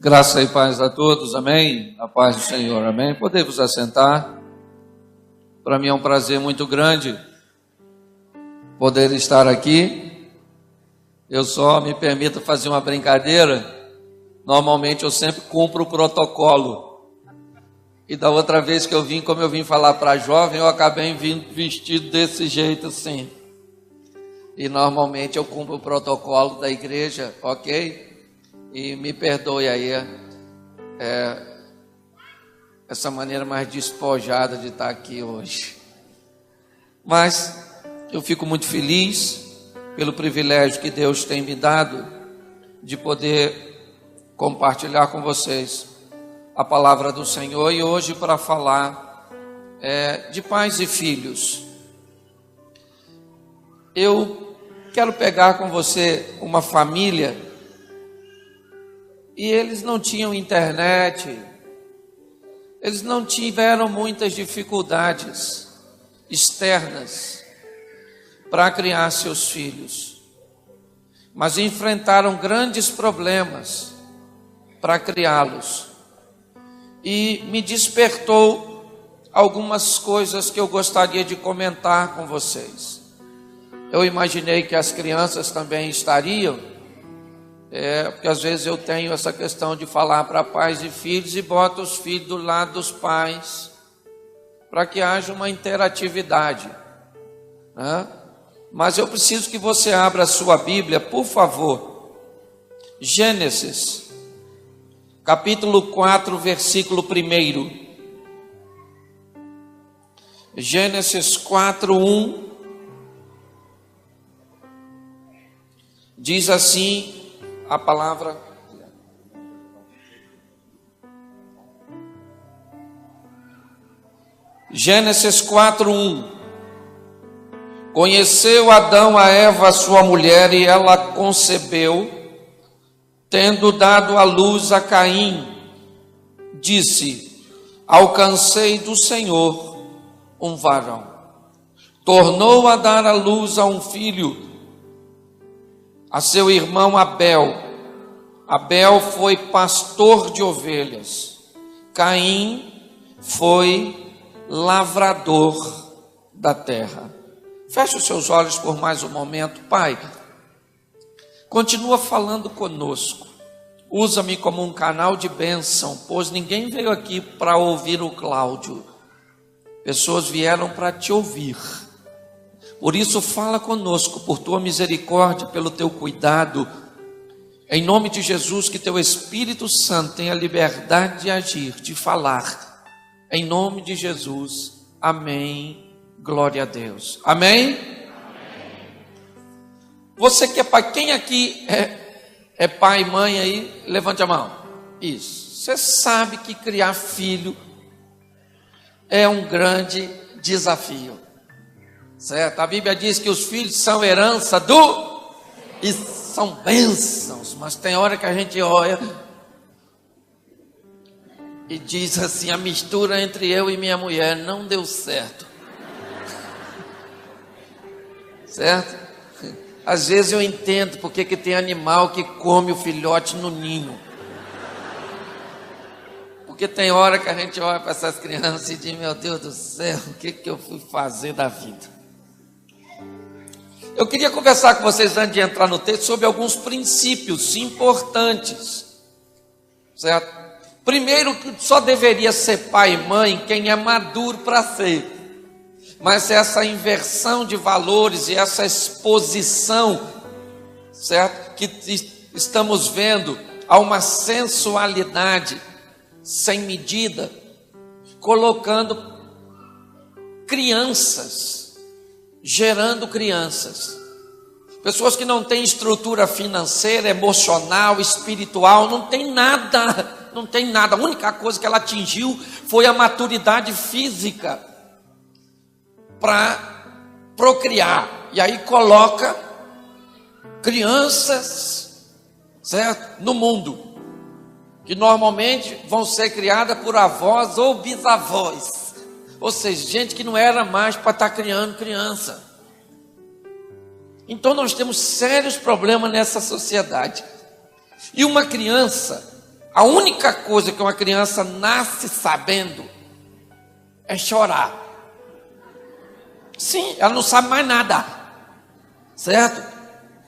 Graça e paz a todos, amém? A paz do Senhor, amém? Podemos assentar. Para mim é um prazer muito grande poder estar aqui. Eu só me permito fazer uma brincadeira. Normalmente eu sempre cumpro o protocolo. E da outra vez que eu vim, como eu vim falar para jovem, eu acabei vindo vestido desse jeito assim. E normalmente eu cumpro o protocolo da igreja, ok? E me perdoe aí essa maneira mais despojada de estar aqui hoje. Mas eu fico muito feliz pelo privilégio que Deus tem me dado de poder compartilhar com vocês a palavra do Senhor. E hoje para falar de pais e filhos. Eu quero pegar com você uma família. E eles não tinham internet, eles não tiveram muitas dificuldades externas para criar seus filhos, mas enfrentaram grandes problemas para criá-los. E me despertou algumas coisas que eu gostaria de comentar com vocês. Eu imaginei que as crianças também estariam, porque às vezes eu tenho essa questão de falar para pais e filhos e boto os filhos do lado dos pais, para que haja uma interatividade, né? Mas eu preciso que você abra a sua Bíblia, por favor. Gênesis, capítulo 4, versículo 1. Gênesis 4, 1. Diz assim a palavra: Gênesis 4:1. Conheceu Adão a Eva, sua mulher, e ela concebeu, tendo dado à luz a Caim. Disse: alcancei do Senhor um varão. Tornou a dar à luz a um filho, a seu irmão Abel. Abel foi pastor de ovelhas. Caim foi lavrador da terra. Feche os seus olhos por mais um momento. Pai, continua falando conosco. Usa-me como um canal de bênção, pois ninguém veio aqui para ouvir o Cláudio. Pessoas vieram para te ouvir. Por isso fala conosco, por tua misericórdia, pelo teu cuidado. Em nome de Jesus, que teu Espírito Santo tenha liberdade de agir, de falar. Em nome de Jesus, amém, glória a Deus. Amém? Você que é pai, quem aqui é pai e mãe aí? Levante a mão. Isso, você sabe que criar filho é um grande desafio. Certo? A Bíblia diz que os filhos são herança e são bênçãos, mas tem hora que a gente olha e diz assim: a mistura entre eu e minha mulher não deu certo. Certo? Às vezes eu entendo porque que tem animal que come o filhote no ninho. Porque tem hora que a gente olha para essas crianças e diz: meu Deus do céu, o que eu fui fazer da vida? Eu queria conversar com vocês, antes de entrar no texto, sobre alguns princípios importantes, certo? Primeiro, que só deveria ser pai e mãe quem é maduro para ser. Mas essa inversão de valores e essa exposição, certo? Que estamos vendo a uma sensualidade sem medida, colocando crianças, gerando crianças, pessoas que não têm estrutura financeira, emocional, espiritual, não tem nada, a única coisa que ela atingiu foi a maturidade física para procriar, e aí coloca crianças, certo, no mundo, que normalmente vão ser criadas por avós ou bisavós. Ou seja, gente que não era mais para estar criando criança. Então nós temos sérios problemas nessa sociedade. E uma criança, A única coisa que uma criança nasce sabendo é chorar. Sim, ela não sabe mais nada, certo?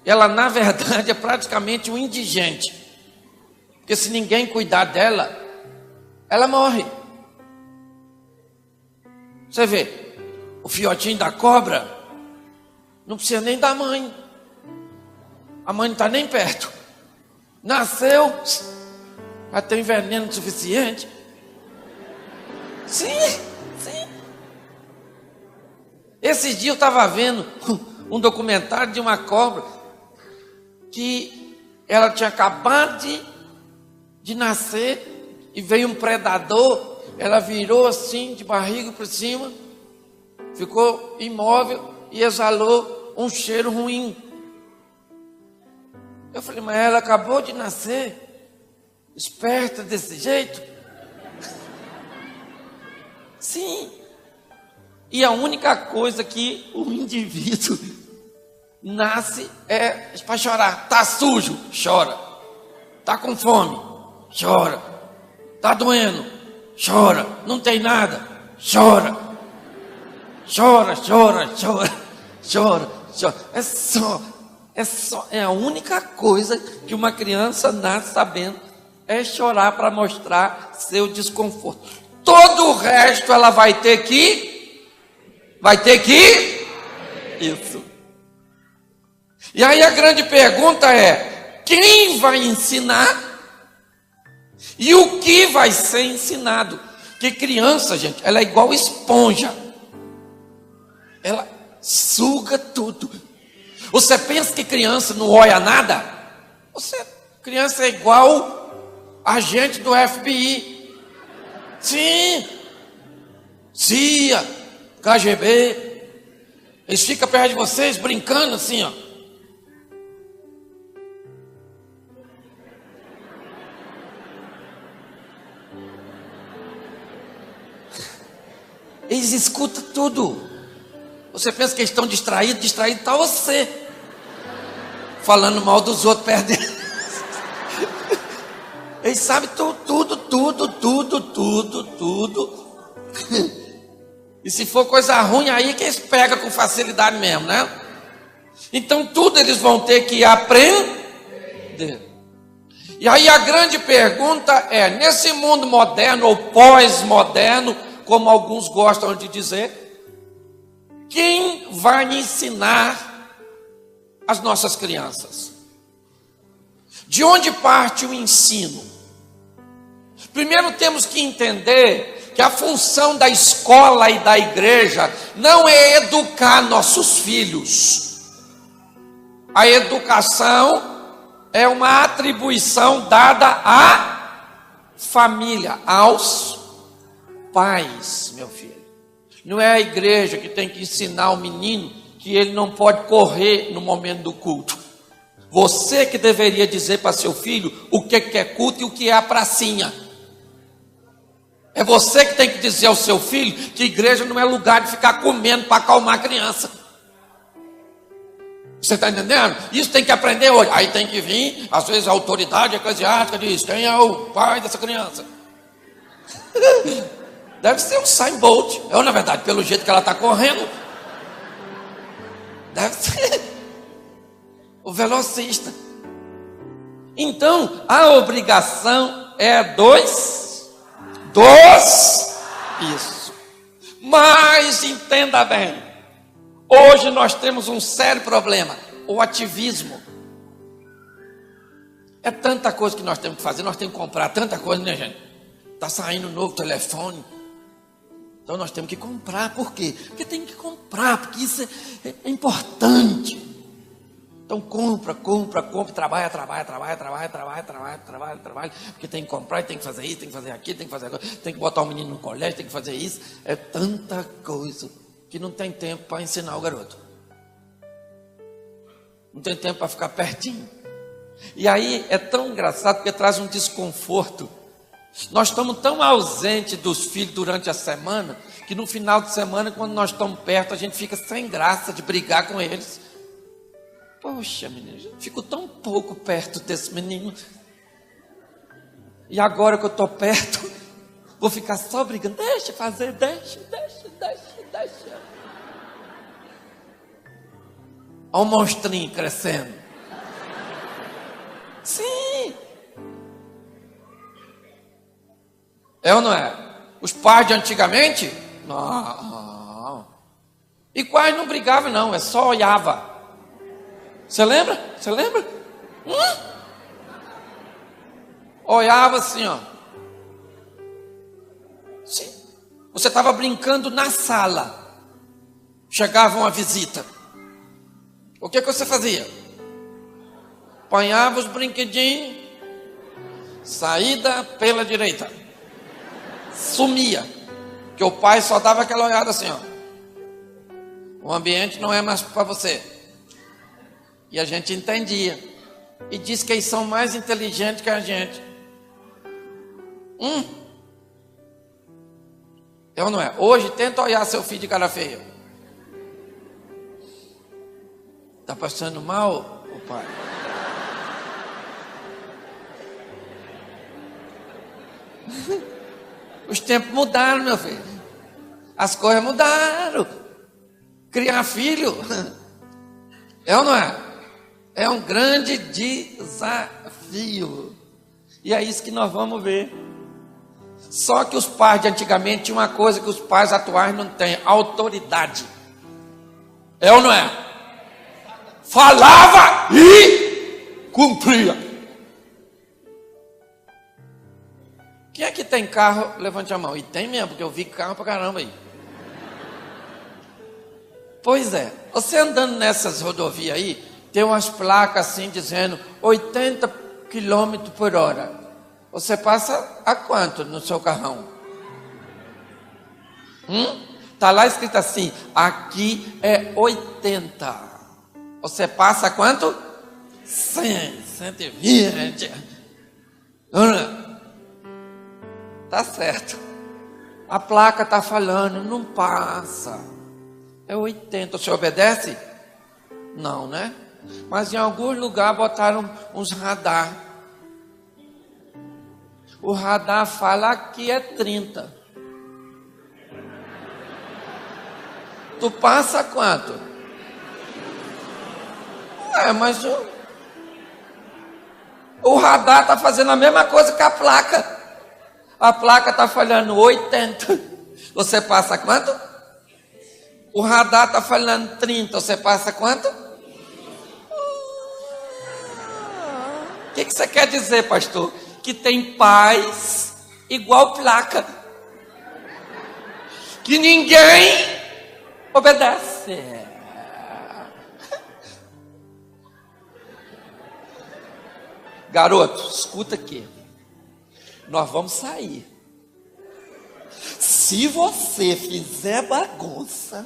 Ela, na verdade, é praticamente um indigente. Porque se ninguém cuidar dela, ela morre. Você vê, o filhotinho da cobra não precisa nem da mãe. A mãe não está nem perto. Nasceu, já tem veneno suficiente. Sim. Esses dias eu estava vendo um documentário de uma cobra que ela tinha acabado de nascer e veio um predador, ela virou assim de barriga para cima, ficou imóvel e exalou um cheiro ruim. Eu falei, mas ela acabou de nascer, esperta desse jeito? Sim. E a única coisa que o indivíduo nasce é para chorar. Está sujo, chora. Está com fome, chora. Está doendo, chora. Não tem nada, chora. Chora. É a única coisa que uma criança nasce sabendo é chorar para mostrar seu desconforto. Todo o resto ela vai ter que isso. E aí a grande pergunta é: quem vai ensinar e o que vai ser ensinado? Porque criança, gente, ela é igual esponja. Ela suga tudo. Você pensa que criança não olha nada? Criança é igual agente do FBI. Sim. CIA, KGB. Eles ficam perto de vocês brincando assim, ó. Eles escutam tudo. Você pensa que eles estão distraídos está você falando mal dos outros perto deles. Eles sabem tudo. E se for coisa ruim, aí que eles pegam com facilidade mesmo, né? Então tudo eles vão ter que aprender. E aí a grande pergunta é: nesse mundo moderno ou pós-moderno, como alguns gostam de dizer, quem vai ensinar as nossas crianças? De onde parte o ensino? Primeiro temos que entender que a função da escola e da igreja não é educar nossos filhos. A educação é uma atribuição dada à família, aos pais, meu filho. Não é a igreja que tem que ensinar o menino que ele não pode correr no momento do culto. Você que deveria dizer para seu filho o que é culto e o que é a pracinha. É você que tem que dizer ao seu filho que igreja não é lugar de ficar comendo para acalmar a criança. Você está entendendo? Isso tem que aprender hoje. Aí tem que vir, às vezes a autoridade eclesiástica diz: quem é o pai dessa criança? Deve ser um Usain Bolt. Eu, na verdade, pelo jeito que ela está correndo, deve ser o velocista. Então, a obrigação é dos. Isso. Mas entenda bem, hoje nós temos um sério problema: o ativismo. É tanta coisa que nós temos que fazer, nós temos que comprar tanta coisa, né, gente? Está saindo um novo telefone. Então nós temos que comprar. Por quê? Porque tem que comprar, porque isso é importante. Então compra, trabalha, porque tem que comprar, tem que fazer isso, tem que fazer aquilo, tem que fazer aquilo, tem que botar o menino no colégio, tem que fazer isso. É tanta coisa que não tem tempo para ensinar o garoto. Não tem tempo para ficar pertinho. E aí é tão engraçado porque traz um desconforto. Nós estamos tão ausentes dos filhos durante a semana que no final de semana, quando nós estamos perto, a gente fica sem graça de brigar com eles. Poxa, menino, eu fico tão pouco perto desse menino. E agora que eu estou perto, vou ficar só brigando. Deixa fazer, deixa. Olha o monstrinho crescendo. Sim. É ou não é? Os pais de antigamente? Não. E quase não brigavam não, só olhava. Você lembra? Olhava assim, ó. Sim. Você estava brincando na sala. Chegava uma visita. O que você fazia? Apanhava os brinquedinhos. Saída pela direita. Sumia. Que o pai só dava aquela olhada assim, ó. O ambiente não é mais para você. E a gente entendia. E diz que eles são mais inteligentes que a gente. É ou não é? Hoje tenta olhar seu filho de cara feia. Está passando mal, o pai? Os tempos mudaram, meu filho. As coisas mudaram. Criar filho é ou não é? É um grande desafio. E é isso que nós vamos ver. Só que os pais de antigamente tinham uma coisa que os pais atuais não têm: autoridade. É ou não é? Falava e cumpria. Quem é que tem carro? Levante a mão. E tem mesmo, porque eu vi carro pra caramba aí. Pois é, você andando nessas rodovias aí, tem umas placas assim dizendo 80 km por hora. Você passa a quanto no seu carrão? Tá lá escrito assim, aqui é 80. Você passa a quanto? 100, 120. Tá certo. A placa tá falando, não passa. É 80. Você obedece? Não, né? Mas em algum lugar botaram uns radar. O radar fala que é 30. Tu passa quanto? Mas o radar está fazendo a mesma coisa que a placa. A placa está falando 80. Você passa quanto? O radar está falando 30. Você passa quanto? O que você quer dizer, pastor? Que tem paz igual placa. Que ninguém obedece. Garoto, escuta aqui. Nós vamos sair. Se você fizer bagunça,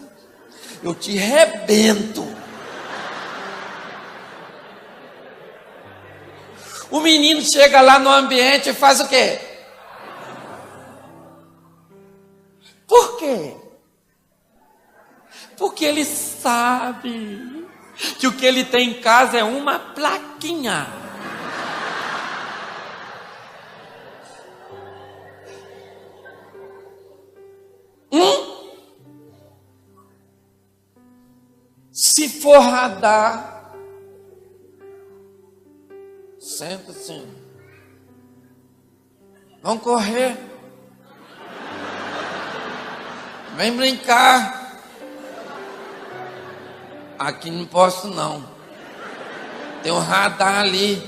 eu te rebento. O menino chega lá no ambiente e faz o quê? Por quê? Porque ele sabe que o que ele tem em casa é uma plaquinha. Se for radar, senta assim. Vamos correr. Vem brincar. Aqui não posso não. Tem um radar ali.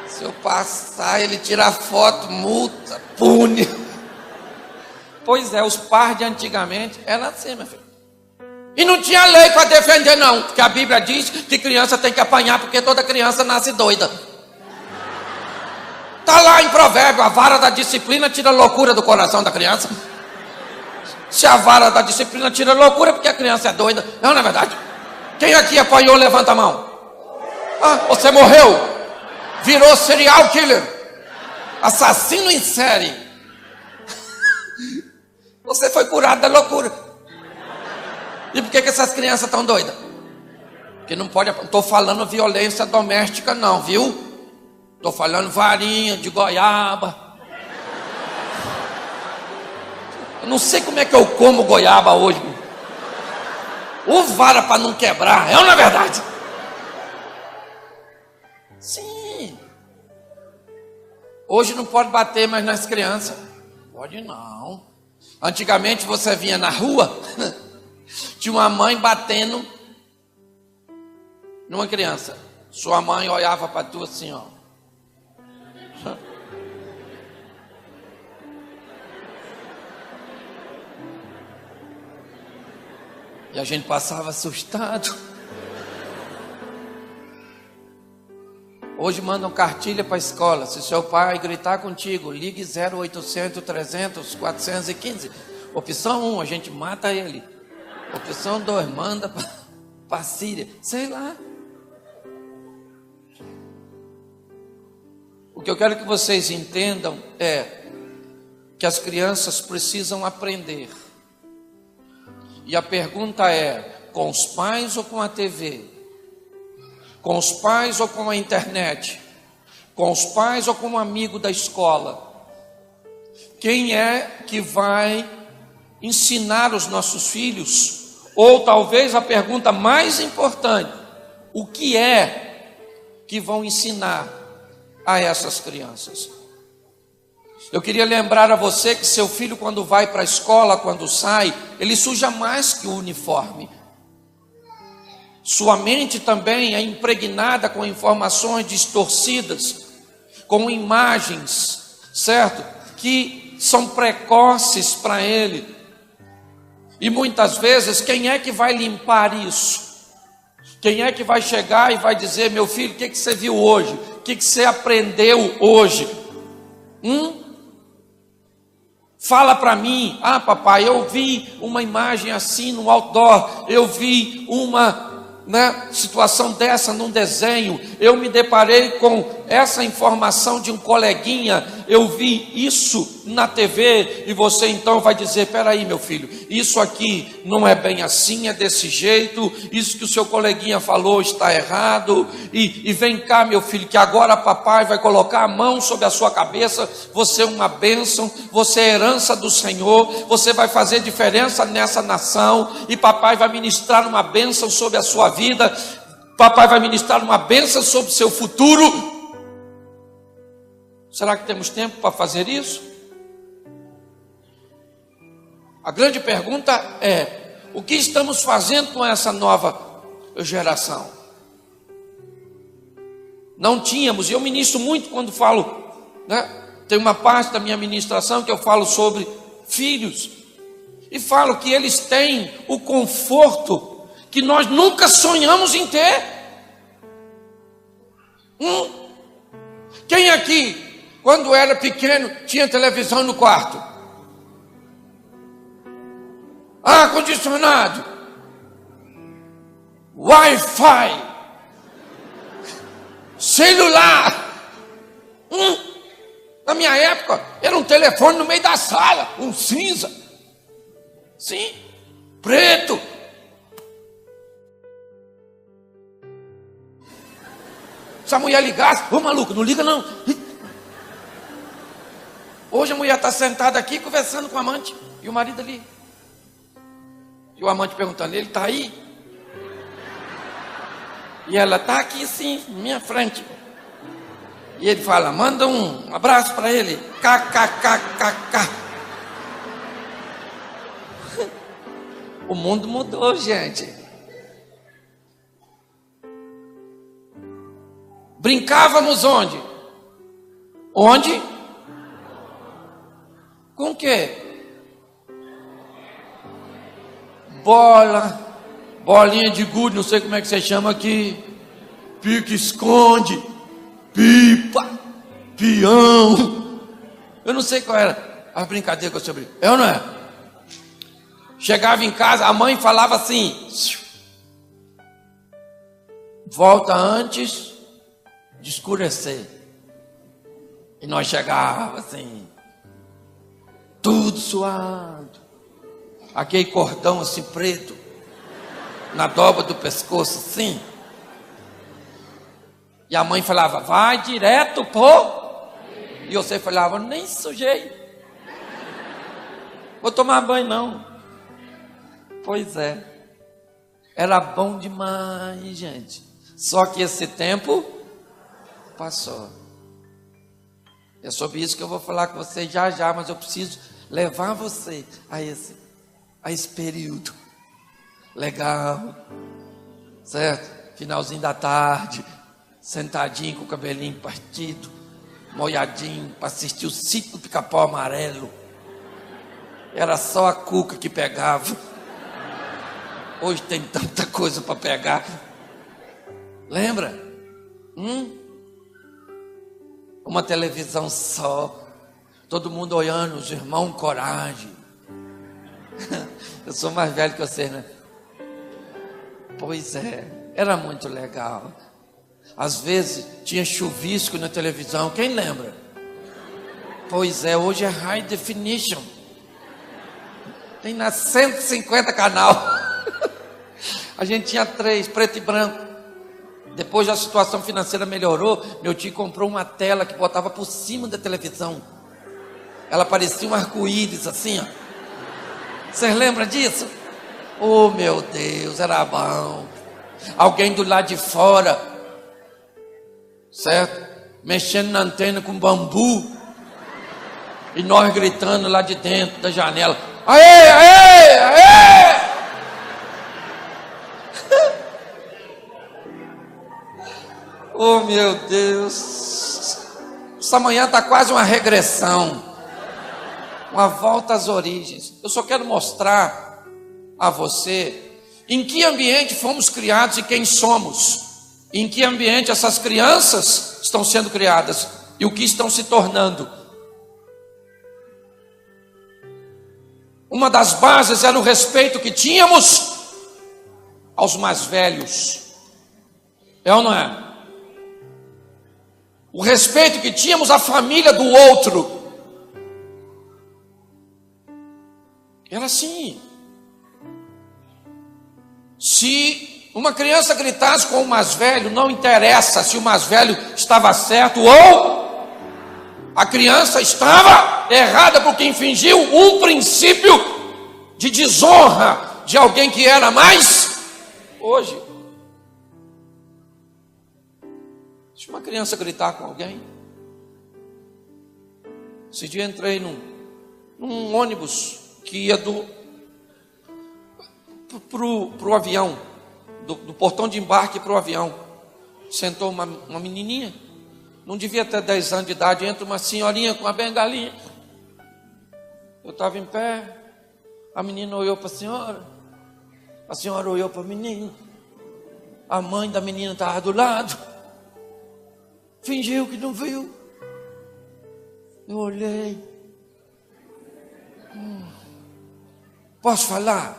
Se eu passar, ele tira foto, multa, pune. Pois é, os pais de antigamente eram assim, meu filho. E não tinha lei para defender não, porque a Bíblia diz que criança tem que apanhar porque toda criança nasce doida. Está lá em Provérbio, a vara da disciplina tira a loucura do coração da criança. Se a vara da disciplina tira a loucura, porque a criança é doida. Não é verdade? Quem aqui apanhou, levanta a mão. Você morreu. Virou serial killer. Assassino em série. Você foi curado da loucura. E por que essas crianças estão doidas? Porque não pode, não estou falando violência doméstica não, viu? Estou falando varinha de goiaba. Eu não sei como é que eu como goiaba hoje. Ou vara para não quebrar, é ou não é verdade? Sim. Hoje não pode bater mais nas crianças. Pode não. Antigamente você vinha na rua, tinha uma mãe batendo numa criança. Sua mãe olhava para tu assim, ó. E a gente passava assustado. Hoje mandam cartilha para a escola. Se seu pai gritar contigo, ligue 0800 300 415. Opção 1, a gente mata ele. Opção 2, manda para a Síria. Sei lá. O que eu quero que vocês entendam é que as crianças precisam aprender. E a pergunta é: com os pais ou com a TV? Com os pais ou com a internet? Com os pais ou com um amigo da escola? Quem é que vai ensinar os nossos filhos? Ou talvez a pergunta mais importante: o que é que vão ensinar a essas crianças? Eu queria lembrar a você que seu filho, quando vai para a escola, quando sai, ele suja mais que o uniforme. Sua mente também é impregnada com informações distorcidas, com imagens, certo? Que são precoces para ele. E muitas vezes, quem é que vai limpar isso? Quem é que vai chegar e vai dizer: meu filho, o que você viu hoje? O que você aprendeu hoje? Fala para mim. Ah, papai, eu vi uma imagem assim no outdoor, eu vi uma situação dessa num desenho, eu me deparei com essa informação de um coleguinha, eu vi isso na TV. E você então vai dizer: peraí, meu filho, isso aqui não é bem assim, é desse jeito, isso que o seu coleguinha falou está errado, e vem cá, meu filho, que agora papai vai colocar a mão sobre a sua cabeça, você é uma bênção, você é herança do Senhor, você vai fazer diferença nessa nação, e papai vai ministrar uma bênção sobre a sua vida, papai vai ministrar uma bênção sobre o seu futuro. Será que temos tempo para fazer isso? A grande pergunta é: o que estamos fazendo com essa nova geração? Não tínhamos, e eu ministro muito quando falo, tem uma parte da minha ministração que eu falo sobre filhos, e falo que eles têm o conforto que nós nunca sonhamos em ter. Quem aqui, quando era pequeno, tinha televisão no quarto? Ar-condicionado, Wi-Fi, celular. Na minha época, era um telefone no meio da sala, um cinza. Sim, preto. Se a mulher ligasse: ô maluco, não liga não. Hoje a mulher está sentada aqui conversando com o amante, e o marido ali. E o amante perguntando: ele está aí? E ela: está aqui sim, na minha frente. E ele fala: manda um abraço para ele. KKKKK. O mundo mudou, gente. Brincávamos onde? Onde? Com o quê? Bola, bolinha de gude, não sei como é que você chama aqui, pique-esconde, pipa, peão. Eu não sei qual era a brincadeira com o seu brinco. É ou não é? Chegava em casa, a mãe falava assim: volta antes de escurecer. E nós chegávamos assim, tudo suado, aquele cordão assim preto na dobra do pescoço assim. E a mãe falava, vai direto, pô. E você falava, nem sujei. Vou tomar banho não. Pois é. Era bom demais, gente. Só que esse tempo passou. É sobre isso que eu vou falar com você já, mas eu preciso levar você a esse período legal, certo? Finalzinho da tarde, sentadinho com o cabelinho partido, molhadinho, para assistir o Sítio do Pica-Pau Amarelo. Era só a cuca que pegava. Hoje tem tanta coisa para pegar. Lembra? Uma televisão só, todo mundo olhando, os irmãos coragem. Eu sou mais velho que você, né? Pois é, era muito legal. Às vezes tinha chuvisco na televisão, quem lembra? Pois é, hoje é high definition. Tem na 150 canal. A gente tinha 3, preto e branco. Depois a situação financeira melhorou, meu tio comprou uma tela que botava por cima da televisão. Ela parecia um arco-íris assim, ó. Vocês lembram disso? Oh, meu Deus, era bom. Alguém do lado de fora, certo? Mexendo na antena com bambu. E nós gritando lá de dentro da janela. Aê, aê, aê! Oh, meu Deus. Essa manhã está quase uma regressão. Uma volta às origens. Eu só quero mostrar a você em que ambiente fomos criados e quem somos. Em que ambiente essas crianças estão sendo criadas e o que estão se tornando. Uma das bases era o respeito que tínhamos aos mais velhos. É ou não é? O respeito que tínhamos à família do outro. Era assim. Se uma criança gritasse com o mais velho, não interessa se o mais velho estava certo ou a criança estava errada porque infringiu um princípio de desonra de alguém que era mais. Hoje, se uma criança gritar com alguém, esse dia entrei num ônibus que ia pro avião, do portão de embarque para o avião. Sentou uma menininha, não devia ter 10 anos de idade, entra uma senhorinha com uma bengalinha. Eu estava em pé, a menina olhou para a senhora olhou para a menina, a mãe da menina estava do lado, fingiu que não viu. Eu olhei. Posso falar?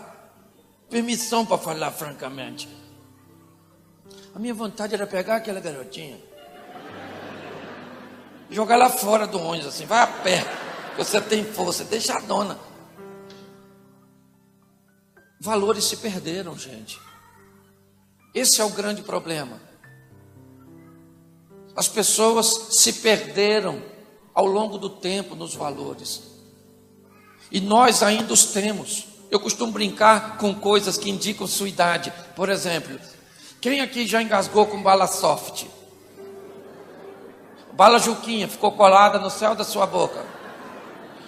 Permissão para falar francamente. A minha vontade era pegar aquela garotinha, jogar lá fora do ônibus assim, vai a pé, que você tem força, deixa a dona. Valores se perderam, gente. Esse é o grande problema. As pessoas se perderam ao longo do tempo nos valores. E nós ainda os temos. Eu costumo brincar com coisas que indicam sua idade. Por exemplo, quem aqui já engasgou com bala soft? Bala Juquinha ficou colada no céu da sua boca.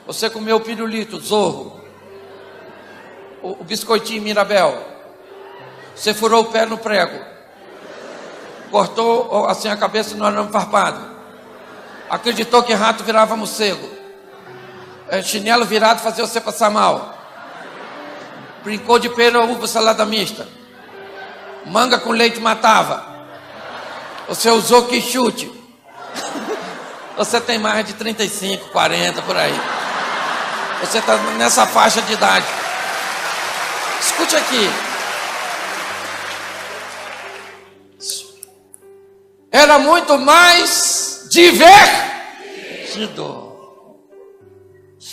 Você comeu o pirulito, Zorro, o biscoitinho Mirabel. Você furou o pé no prego. Cortou assim a cabeça no arame farpado. Acreditou que rato virava morcego. Chinelo virado fazia você passar mal. Brincou de pera, uva, salada mista. Manga com leite matava. Você usou que chute. Você tem mais de 35, 40, por aí. Você está nessa faixa de idade. Escute aqui. Era muito mais divertido.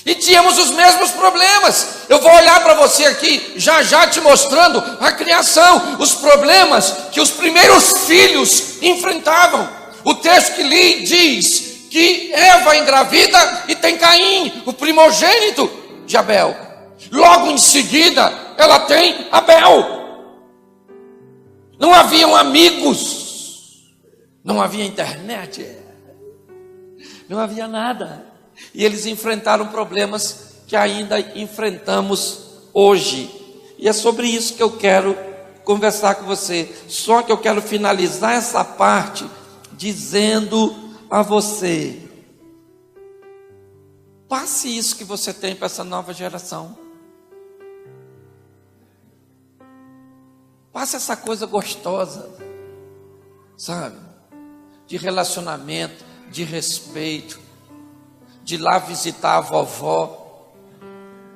E tínhamos os mesmos problemas. Eu vou olhar para você aqui, já te mostrando a criação, os problemas que os primeiros filhos enfrentavam. O texto que li diz que Eva engravida e tem Caim, o primogênito de Abel. Logo em seguida, ela tem Abel. Não haviam amigos, não havia internet, não havia nada. E eles enfrentaram problemas que ainda enfrentamos hoje. E é sobre isso que eu quero conversar com você. Só que eu quero finalizar essa parte dizendo a você: passe isso que você tem para essa nova geração. Passe essa coisa gostosa, sabe? De relacionamento, de respeito, de ir lá visitar a vovó,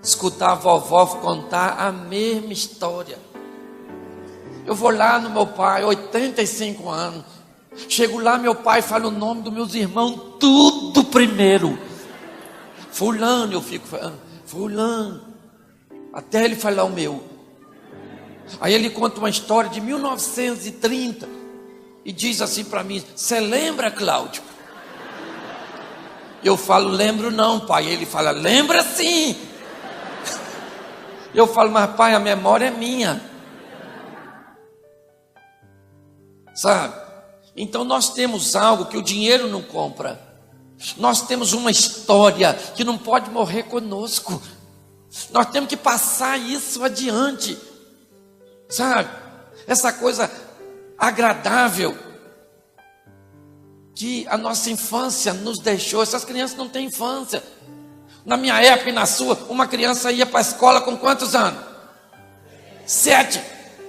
escutar a vovó contar a mesma história. Eu vou lá no meu pai, 85 anos, chego lá, meu pai fala o nome dos meus irmãos, tudo primeiro. Fulano, eu fico falando, fulano, até ele falar o meu. Aí ele conta uma história de 1930 e diz assim para mim: você lembra, Cláudio? Eu falo: lembro não, pai. Ele fala: lembra sim. Eu falo: mas pai, a memória é minha, sabe? Então nós temos algo que o dinheiro não compra. Nós temos uma história que não pode morrer conosco. Nós temos que passar isso adiante, sabe? Essa coisa agradável que a nossa infância nos deixou. Essas crianças não têm infância. Na minha época e na sua, uma criança ia para a escola com quantos anos? 7.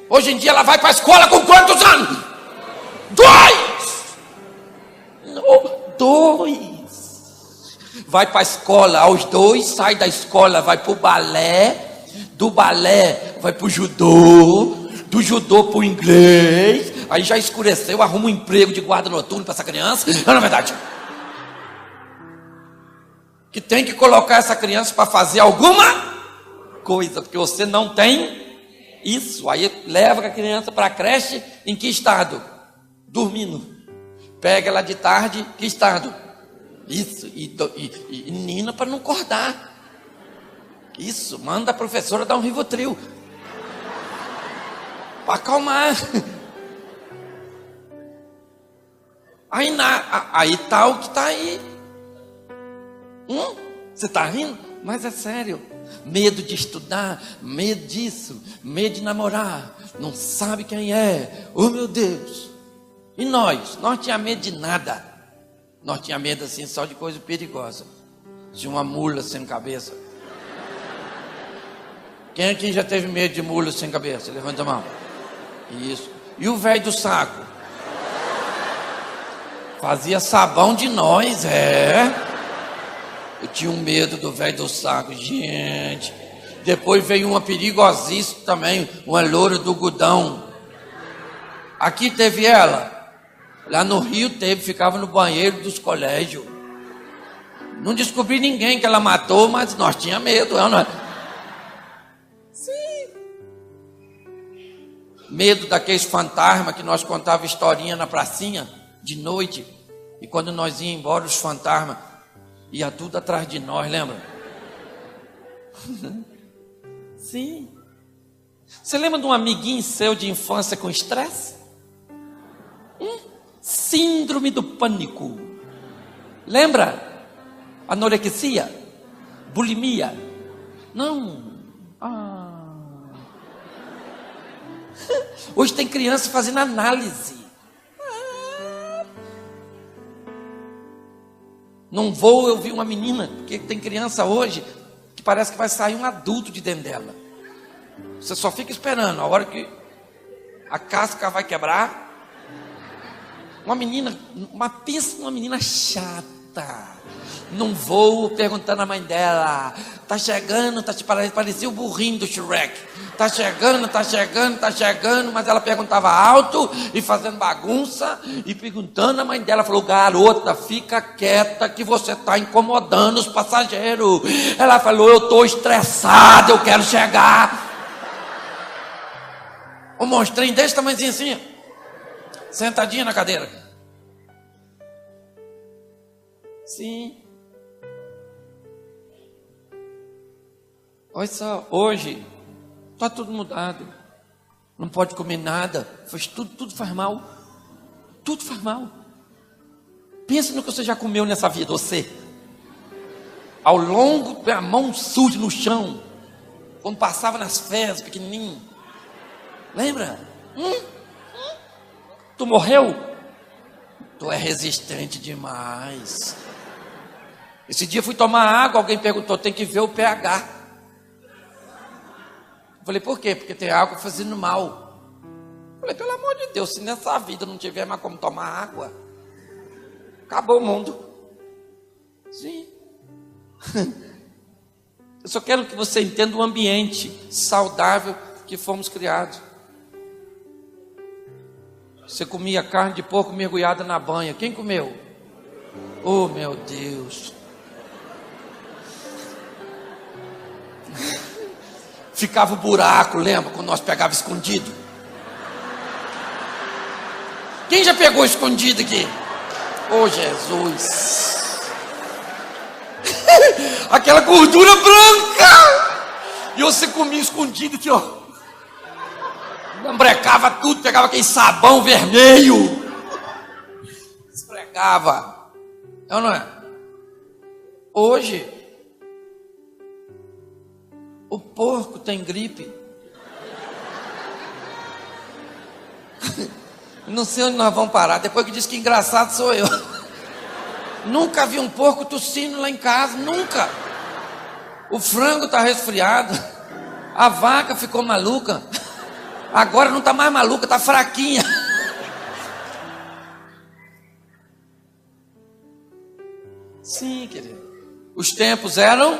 Hoje em dia ela vai para a escola com quantos anos? 2. Vai para a escola aos 2, sai da escola, vai para o balé, do balé vai para o judô, do judô para o inglês, aí já escureceu, arruma um emprego de guarda noturno para essa criança. Não é verdade? Que tem que colocar essa criança para fazer alguma coisa, porque você não tem isso. Aí leva a criança para a creche, em que estado? Dormindo. Pega ela de tarde, que estado? Isso, e nina para não acordar. Isso, manda a professora dar um Rivotril para acalmar. Aí tá o que tá aí. Você tá rindo? Mas é sério. Medo de estudar, medo disso, medo de namorar, não sabe quem é. Oh meu Deus. E nós tinha medo de nada. Nós tinha medo assim só de coisa perigosa. De uma mula sem cabeça. Quem aqui já teve medo de mula sem cabeça? Levanta a mão. Isso. E o velho do saco? Fazia sabão de nós, Eu tinha um medo do velho do saco, gente. Depois veio uma perigosíssima também, uma loura do Gudão. Aqui teve ela. Lá no Rio teve, ficava no banheiro dos colégios. Não descobri ninguém que ela matou, mas nós tínhamos medo, não é? Sim. Medo daqueles fantasmas que nós contava historinha na pracinha, de noite. E quando nós íamos embora, os fantasmas ia tudo atrás de nós, lembra? Sim. Você lembra de um amiguinho seu de infância com estresse? Síndrome do pânico. Lembra? Anorexia? Bulimia? Não. Hoje tem criança fazendo análise. Não vou, eu vi uma menina, porque tem criança hoje que parece que vai sair um adulto de dentro dela. Você só fica esperando, a hora que a casca vai quebrar. Uma menina, pensa numa menina chata. Não vou, perguntando à mãe dela. Tá chegando, parecia o burrinho do Shrek. Tá chegando, mas ela perguntava alto e fazendo bagunça e perguntando à mãe dela. Falou: garota, fica quieta que você tá incomodando os passageiros. Ela falou: eu tô estressada, eu quero chegar. Um monstrinho desse tamanhozinho assim, sentadinha na cadeira. Sim. Olha só, hoje está tudo mudado. Não pode comer nada. Tudo faz mal. Tudo faz mal. Pensa no que você já comeu nessa vida, você. Ao longo, a mão suja no chão. Quando passava nas fezes, pequenininho. Lembra? Tu morreu? Tu é resistente demais. Esse dia fui tomar água, alguém perguntou, tem que ver o pH. Falei, por quê? Porque tem água fazendo mal. Falei, pelo amor de Deus, se nessa vida não tiver mais como tomar água, acabou o mundo. Sim. Eu só quero que você entenda o ambiente saudável que fomos criados. Você comia carne de porco mergulhada na banha. Quem comeu? Oh, meu Deus. Ficava o buraco, lembra? Quando nós pegávamos escondido. Quem já pegou escondido aqui? Oh, Jesus. Aquela gordura branca. E você comia escondido aqui, ó. Embrecava tudo, pegava aquele sabão vermelho. Esfregava. É ou não é? Hoje, o porco tem gripe. Não sei onde nós vamos parar. Depois que diz que engraçado sou eu. Nunca vi um porco tossindo lá em casa. Nunca. O frango está resfriado. A vaca ficou maluca. Agora não está mais maluca, está fraquinha. Sim, querido. Os tempos eram,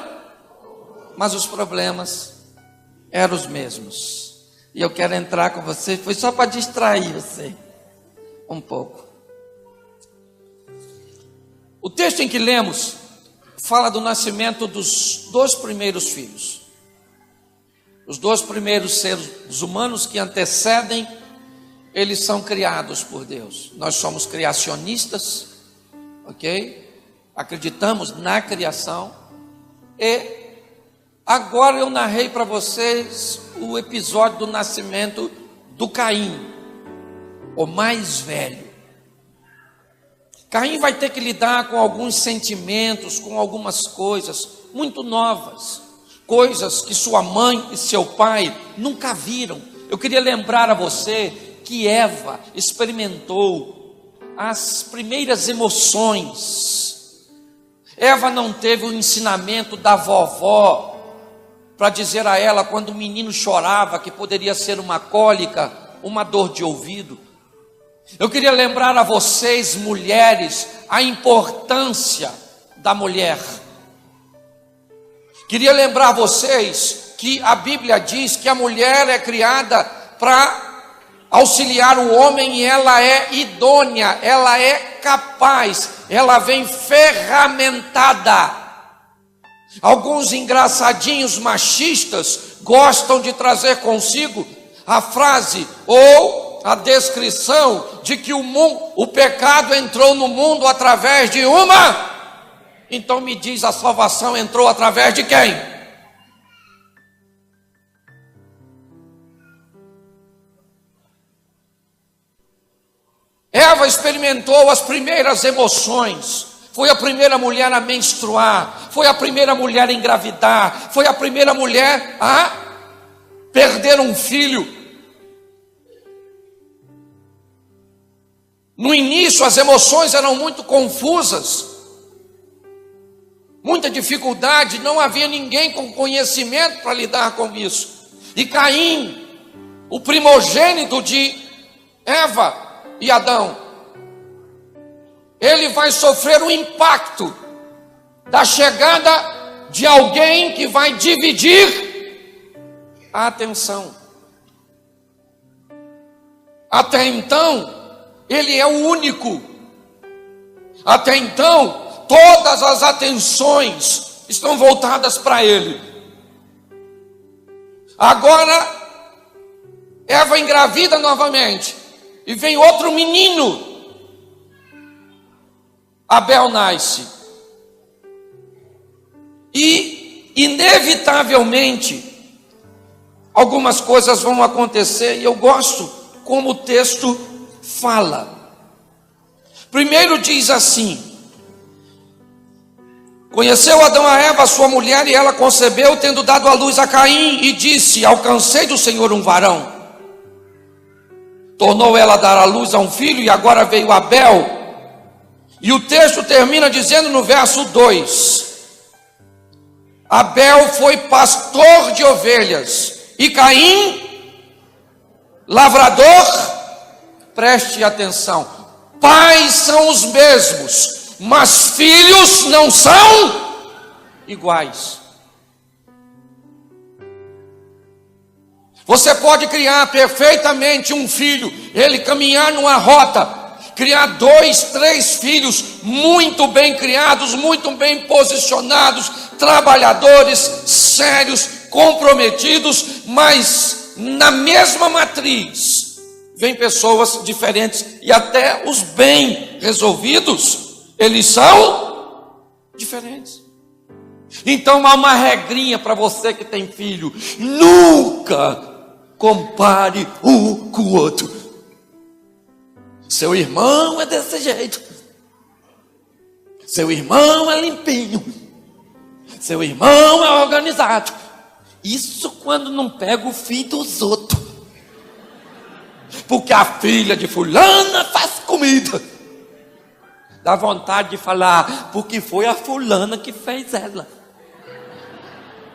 mas os problemas eram os mesmos. E eu quero entrar com você, foi só para distrair você um pouco. O texto em que lemos fala do nascimento dos 2 primeiros filhos. Os 2 primeiros seres humanos que antecedem, eles são criados por Deus. Nós somos criacionistas, ok? Acreditamos na criação. E agora eu narrei para vocês o episódio do nascimento do Caim, o mais velho. Caim vai ter que lidar com alguns sentimentos, com algumas coisas muito novas, coisas que sua mãe e seu pai nunca viram. Eu queria lembrar a você que Eva experimentou as primeiras emoções. Eva não teve o ensinamento da vovó para dizer a ela quando o menino chorava que poderia ser uma cólica, uma dor de ouvido. Eu queria lembrar a vocês, mulheres, a importância da mulher. Queria lembrar a vocês que a Bíblia diz que a mulher é criada para auxiliar o homem e ela é idônea, ela é capaz, ela vem ferramentada. Alguns engraçadinhos machistas gostam de trazer consigo a frase ou a descrição de que o pecado entrou no mundo através de uma. Então me diz, a salvação entrou através de quem? Eva experimentou as primeiras emoções. Foi a primeira mulher a menstruar. Foi a primeira mulher a engravidar. Foi a primeira mulher a perder um filho. No início as emoções eram muito confusas, muita dificuldade, não havia ninguém com conhecimento para lidar com isso. E Caim, o primogênito de Eva e Adão, ele vai sofrer o impacto da chegada de alguém que vai dividir a atenção. Até então, ele é o único. Até então, todas as atenções estão voltadas para ele. Agora, Eva engravida novamente. E vem outro menino. Abel nasce. inevitavelmente, algumas coisas vão acontecer, e eu gosto como o texto fala. Primeiro diz assim: conheceu Adão a Eva, sua mulher, e ela concebeu, tendo dado à luz a Caim, e disse: alcancei do Senhor um varão. Tornou ela a dar à luz a um filho, e agora veio Abel. E o texto termina dizendo no verso 2: Abel foi pastor de ovelhas, e Caim, lavrador. Preste atenção, pais são os mesmos, mas filhos não são iguais. Você pode criar perfeitamente um filho, ele caminhar numa rota, criar 2, 3 filhos muito bem criados, muito bem posicionados, trabalhadores, sérios, comprometidos, mas na mesma matriz vem pessoas diferentes, e até os bem resolvidos, eles são diferentes. Então há uma regrinha para você que tem filho: nunca compare um com o outro. Seu irmão é desse jeito, seu irmão é limpinho, seu irmão é organizado. Isso quando não pega o filho dos outros, porque a filha de fulana faz comida. Dá vontade de falar: porque foi a fulana que fez ela,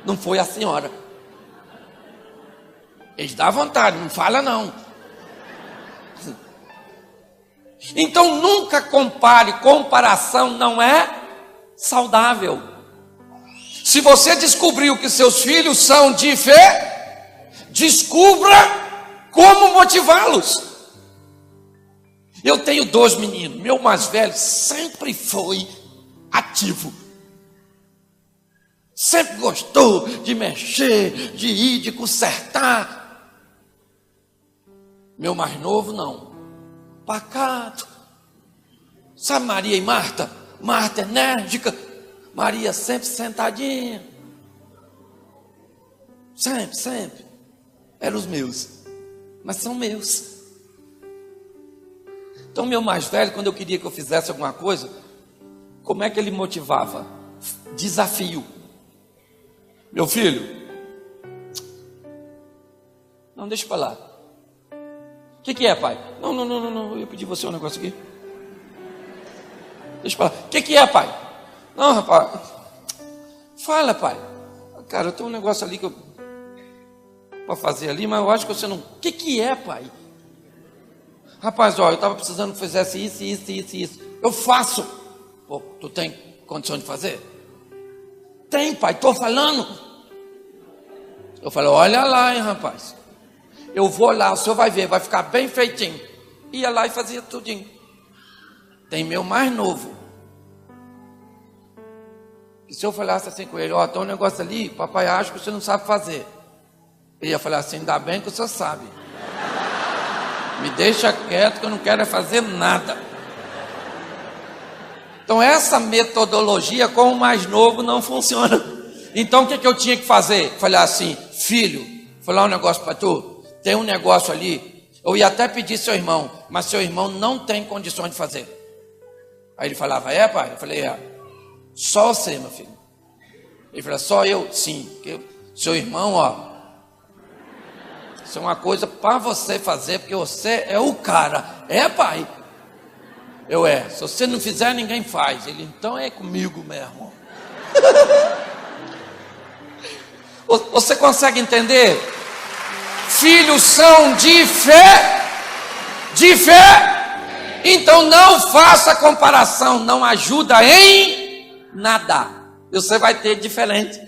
não foi a senhora. Eles dão vontade, não fala não. Então nunca compare, comparação não é saudável. Se você descobriu que seus filhos são de fé, descubra como motivá-los. Eu tenho 2 meninos, meu mais velho sempre foi ativo, sempre gostou de mexer, de ir, de consertar. Meu mais novo não, pacato. Sabe Maria e Marta? Marta enérgica, Maria sempre sentadinha. Sempre. Eram os meus, mas são meus. Então meu mais velho, quando eu queria que eu fizesse alguma coisa, como é que ele motivava? Desafio. Meu filho, não, deixa para lá. O que é, pai? Não, eu ia pedir você um negócio aqui. Deixa para lá. O que é, pai? Não, rapaz. Fala, pai. Cara, eu tenho um negócio ali que eu para fazer ali, mas eu acho que você não. O que é, pai? Rapaz, ó, eu estava precisando que fizesse isso. Eu faço. Pô, tu tem condição de fazer? Tem, pai, estou falando. Eu falei: olha lá, hein, rapaz. Eu vou lá, o senhor vai ver, vai ficar bem feitinho. Ia lá e fazia tudinho. Tem meu mais novo. E se eu falasse assim com ele: ó, tem um negócio ali, papai acha que você não sabe fazer. Ele ia falar assim: ainda bem que o senhor sabe. Me deixa quieto que eu não quero fazer nada. Então essa metodologia com o mais novo não funciona. Então o que eu tinha que fazer? Falei assim: filho, vou falar um negócio para tu. Tem um negócio ali, eu ia até pedir seu irmão, mas seu irmão não tem condições de fazer. Aí ele falava: é, pai? Eu falei: é. Só você, meu filho. Ele falou: só eu? Sim, porque seu irmão, ó, isso é uma coisa para você fazer, porque você é o cara. É, pai? Eu: é, se você não fizer, ninguém faz. Ele: então é comigo mesmo. Você consegue entender? Filhos são de fé, então não faça comparação, não ajuda em nada. Você vai ter diferente.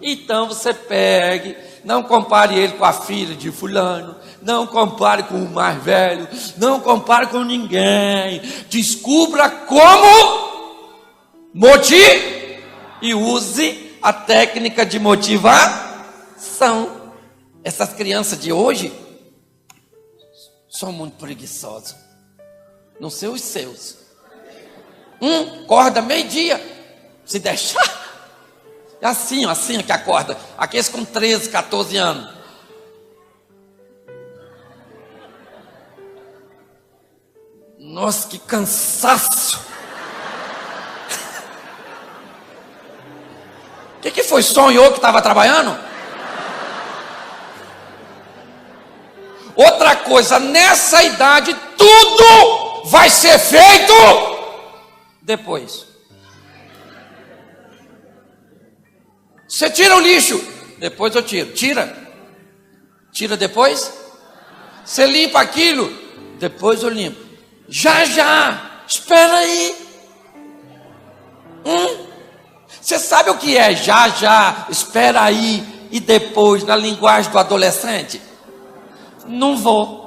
Então você pegue, não compare ele com a filha de fulano, não compare com o mais velho, não compare com ninguém. Descubra como motive e use a técnica de motivação. Essas crianças de hoje são muito preguiçosas. Não sei os seus, Acorda meio-dia. Se deixar. É assim, assim que acorda. Aqueles com 13, 14 anos. Nossa, que cansaço. O que foi? Sonhou que estava trabalhando? Outra coisa, nessa idade, tudo vai ser feito depois. Você tira o lixo, depois eu tiro. Tira depois. Você limpa aquilo, depois eu limpo. Já, espera aí. Você sabe o que é já, espera aí e depois, na linguagem do adolescente? Não vou.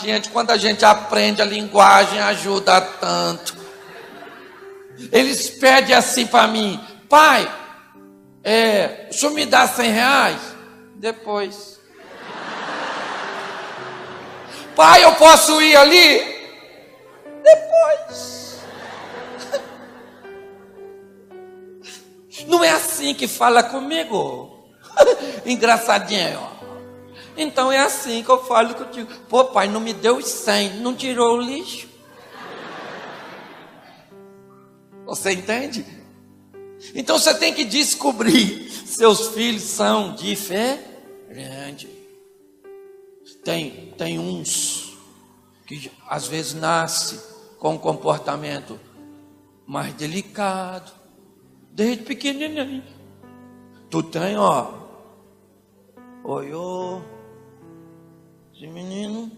Gente, quando a gente aprende a linguagem, ajuda tanto. Eles pedem assim para mim: pai, o senhor me dá 100 reais? Depois. Pai, eu posso ir ali? Depois. Não é assim que fala comigo? Engraçadinho. Então é assim que eu falo contigo. Pô, pai, não me deu os 100, não tirou o lixo. Você entende? Então você tem que descobrir. Seus filhos são diferentes. Tem uns que às vezes nasce com um comportamento mais delicado, desde pequenininho. Tu tem, esse menino,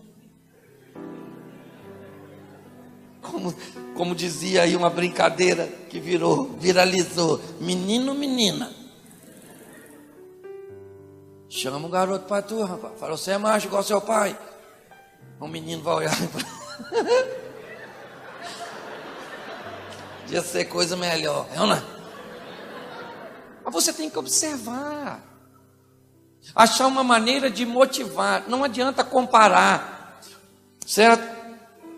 como dizia aí uma brincadeira que viralizou, menino, menina. Chama o garoto para tu, rapaz. Fala, você é macho igual seu pai. O menino vai olhar Podia ser coisa melhor, não é? Mas você tem que observar, achar uma maneira de motivar. Não adianta comparar, certo?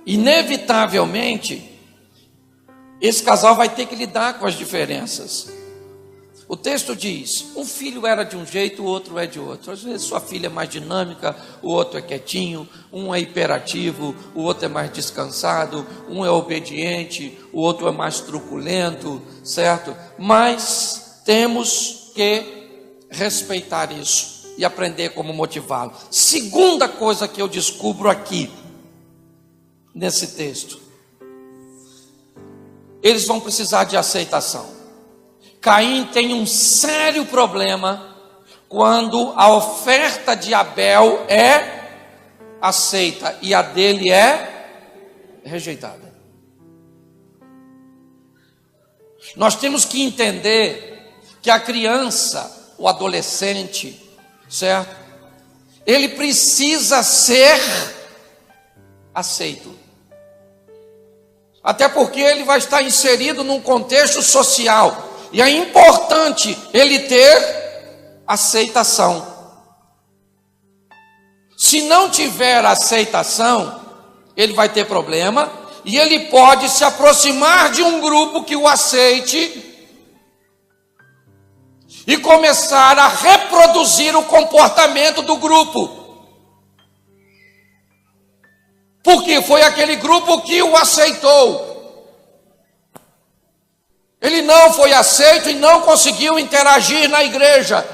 Inevitavelmente, esse casal vai ter que lidar com as diferenças. O texto diz: um filho era de um jeito, o outro é de outro. Às vezes sua filha é mais dinâmica, o outro é quietinho. Um é hiperativo, o outro é mais descansado. Um é obediente, o outro é mais truculento, certo? Mas temos que respeitar isso e aprender como motivá-lo. Segunda coisa que eu descubro aqui, nesse texto: eles vão precisar de aceitação. Caim tem um sério problema quando a oferta de Abel é aceita e a dele é rejeitada. Nós temos que entender que a criança, o adolescente, certo? Ele precisa ser aceito. Até porque ele vai estar inserido num contexto social. E é importante ele ter aceitação. Se não tiver aceitação, ele vai ter problema. E ele pode se aproximar de um grupo que o aceite e começar a reproduzir o comportamento do grupo. Porque foi aquele grupo que o aceitou. Ele não foi aceito e não conseguiu interagir na igreja.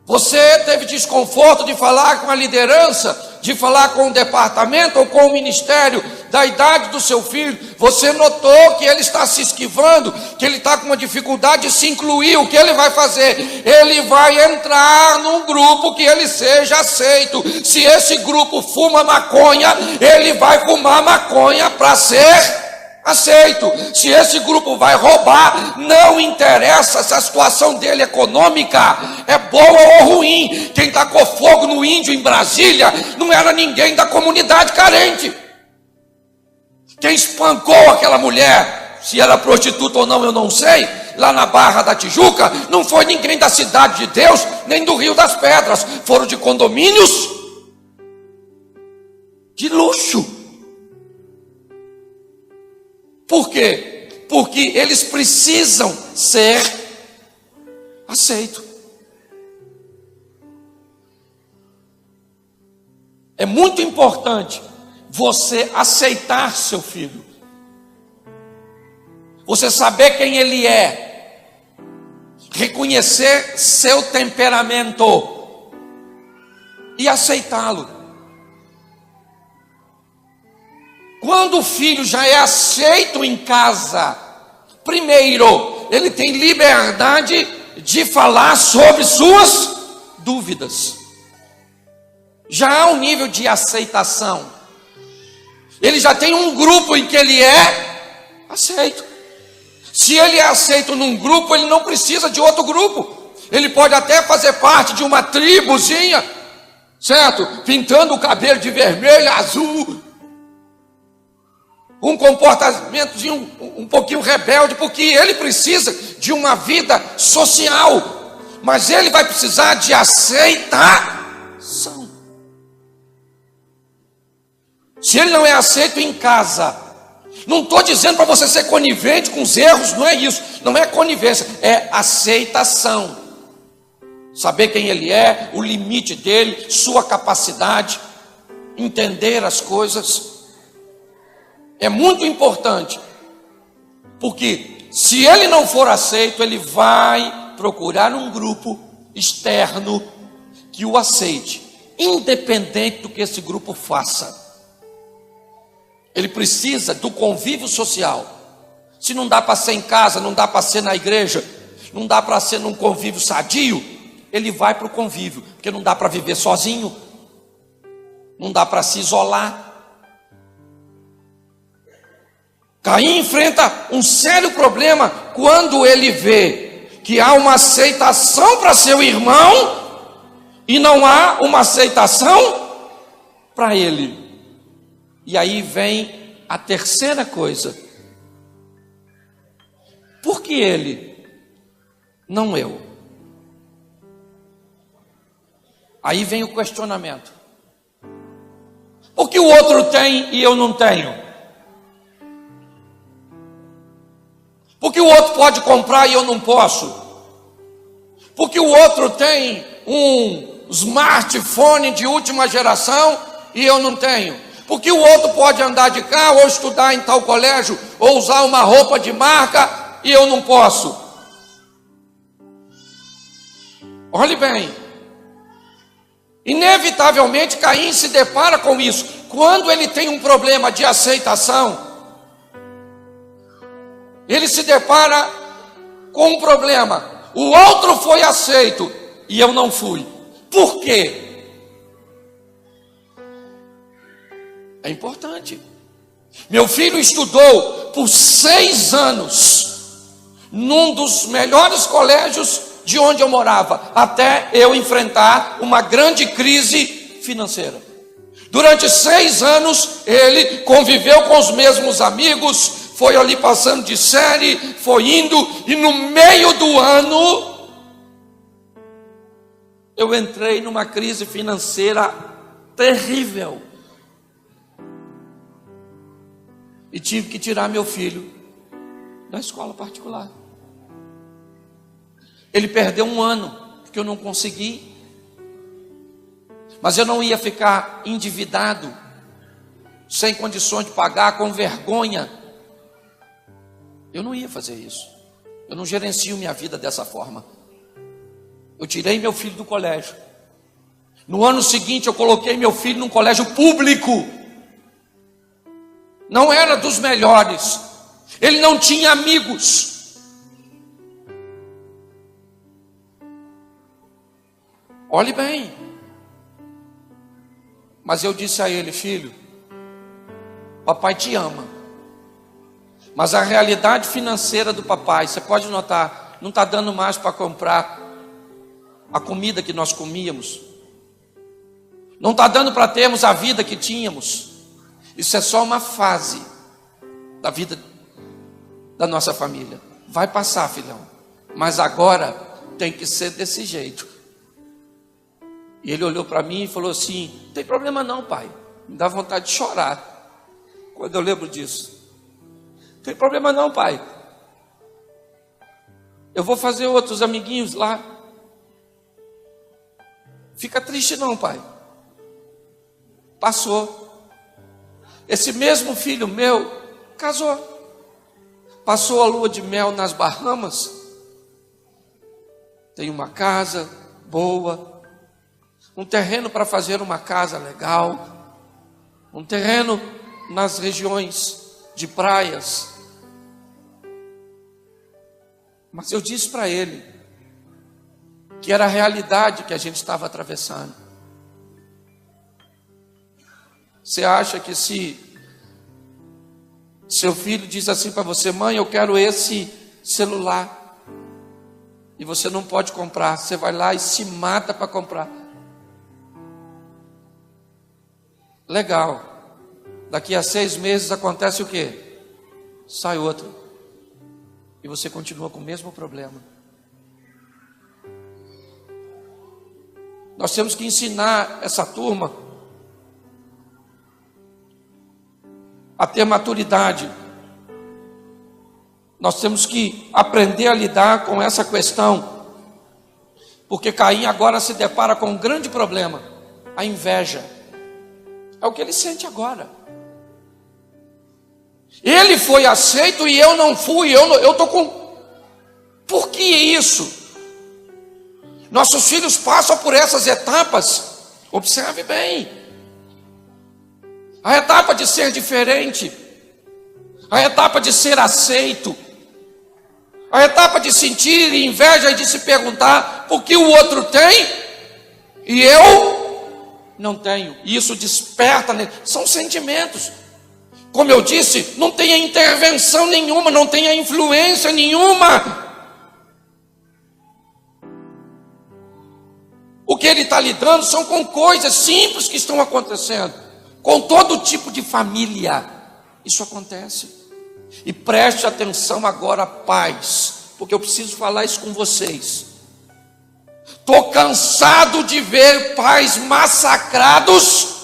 Você teve desconforto de falar com a liderança, de falar com o departamento ou com o ministério da idade do seu filho. Você notou que ele está se esquivando, que ele está com uma dificuldade de se incluir. O que ele vai fazer? Ele vai entrar num grupo que ele seja aceito. Se esse grupo fuma maconha, ele vai fumar maconha para ser aceito. Se esse grupo vai roubar, não interessa se a situação dele econômica é boa ou ruim. Quem tacou fogo no índio em Brasília não era ninguém da comunidade carente. Quem espancou aquela mulher, se era prostituta ou não, eu não sei, lá na Barra da Tijuca, não foi ninguém da Cidade de Deus, nem do Rio das Pedras. Foram de condomínios de luxo. Por quê? Porque eles precisam ser aceitos. É muito importante você aceitar seu filho. Você saber quem ele é. Reconhecer seu temperamento. E aceitá-lo. Quando o filho já é aceito em casa, primeiro, ele tem liberdade de falar sobre suas dúvidas. Já há um nível de aceitação. Ele já tem um grupo em que ele é aceito. Se ele é aceito num grupo, ele não precisa de outro grupo. Ele pode até fazer parte de uma tribuzinha, certo? Pintando o cabelo de vermelho, azul. Um comportamentozinho um pouquinho rebelde, porque ele precisa de uma vida social. Mas ele vai precisar de aceitação. Se ele não é aceito em casa, não estou dizendo para você ser conivente com os erros, não é isso, não é conivência, é aceitação. Saber quem ele é, o limite dele, sua capacidade, entender as coisas, é muito importante, porque se ele não for aceito, ele vai procurar um grupo externo que o aceite, independente do que esse grupo faça. Ele precisa do convívio social. Se não dá para ser em casa, não dá para ser na igreja, não dá para ser num convívio sadio, ele vai para o convívio, porque não dá para viver sozinho, não dá para se isolar. Caim enfrenta um sério problema quando ele vê que há uma aceitação para seu irmão e não há uma aceitação para ele. E aí vem a terceira coisa. Por que ele? Não eu. Aí vem o questionamento. Por que o outro tem e eu não tenho? Por que o outro pode comprar e eu não posso? Por que o outro tem um smartphone de última geração e eu não tenho? Porque o outro pode andar de carro, ou estudar em tal colégio, ou usar uma roupa de marca, e eu não posso. Olhe bem. Inevitavelmente Caim se depara com isso. Quando ele tem um problema de aceitação, ele se depara com um problema. O outro foi aceito, e eu não fui. Por quê? É importante. Meu filho estudou por 6 anos num dos melhores colégios de onde eu morava, até eu enfrentar uma grande crise financeira. Durante 6 anos ele conviveu com os mesmos amigos, foi ali passando de série, foi indo, e no meio do ano eu entrei numa crise financeira terrível. E tive que tirar meu filho da escola particular. Ele perdeu 1 ano, porque eu não consegui. Mas eu não ia ficar endividado, sem condições de pagar, com vergonha. Eu não ia fazer isso. Eu não gerencio minha vida dessa forma. Eu tirei meu filho do colégio. No ano seguinte eu coloquei meu filho num colégio público. Não era dos melhores. Ele não tinha amigos. Olhe bem. Mas eu disse a ele: filho, papai te ama. Mas a realidade financeira do papai, você pode notar, não está dando mais para comprar a comida que nós comíamos. Não está dando para termos a vida que tínhamos. Isso é só uma fase da vida da nossa família. Vai passar, filhão. Mas agora tem que ser desse jeito. E ele olhou para mim e falou assim: não tem problema não, pai. Me dá vontade de chorar quando eu lembro disso. tem problema não, pai. Eu vou fazer outros amiguinhos lá. Fica triste não, pai. Passou. Esse mesmo filho meu casou. Passou a lua de mel nas Bahamas. Tem uma casa boa, um terreno para fazer uma casa legal, um terreno nas regiões de praias. Mas eu disse para ele que era a realidade que a gente estava atravessando. Você acha que se seu filho diz assim para você: mãe, eu quero esse celular, e você não pode comprar, você vai lá e se mata para comprar? Legal. Daqui a 6 meses acontece o quê? Sai outro. E você continua com o mesmo problema. Nós temos que ensinar essa turma a ter maturidade. Nós temos que aprender a lidar com essa questão, porque Caim agora se depara com um grande problema: a inveja. É o que ele sente agora. Ele foi aceito e eu não fui. Eu estou com... Por que isso? Nossos filhos passam por essas etapas. Observe bem. A etapa de ser diferente, a etapa de ser aceito, a etapa de sentir inveja e de se perguntar por que o outro tem e eu não tenho. E isso desperta, são sentimentos. Como eu disse, não tem a intervenção nenhuma, não tem a influência nenhuma. O que ele está lidando são com coisas simples que estão acontecendo. Com todo tipo de família, isso acontece. E preste atenção agora, pais, porque eu preciso falar isso com vocês. Estou cansado de ver pais massacrados,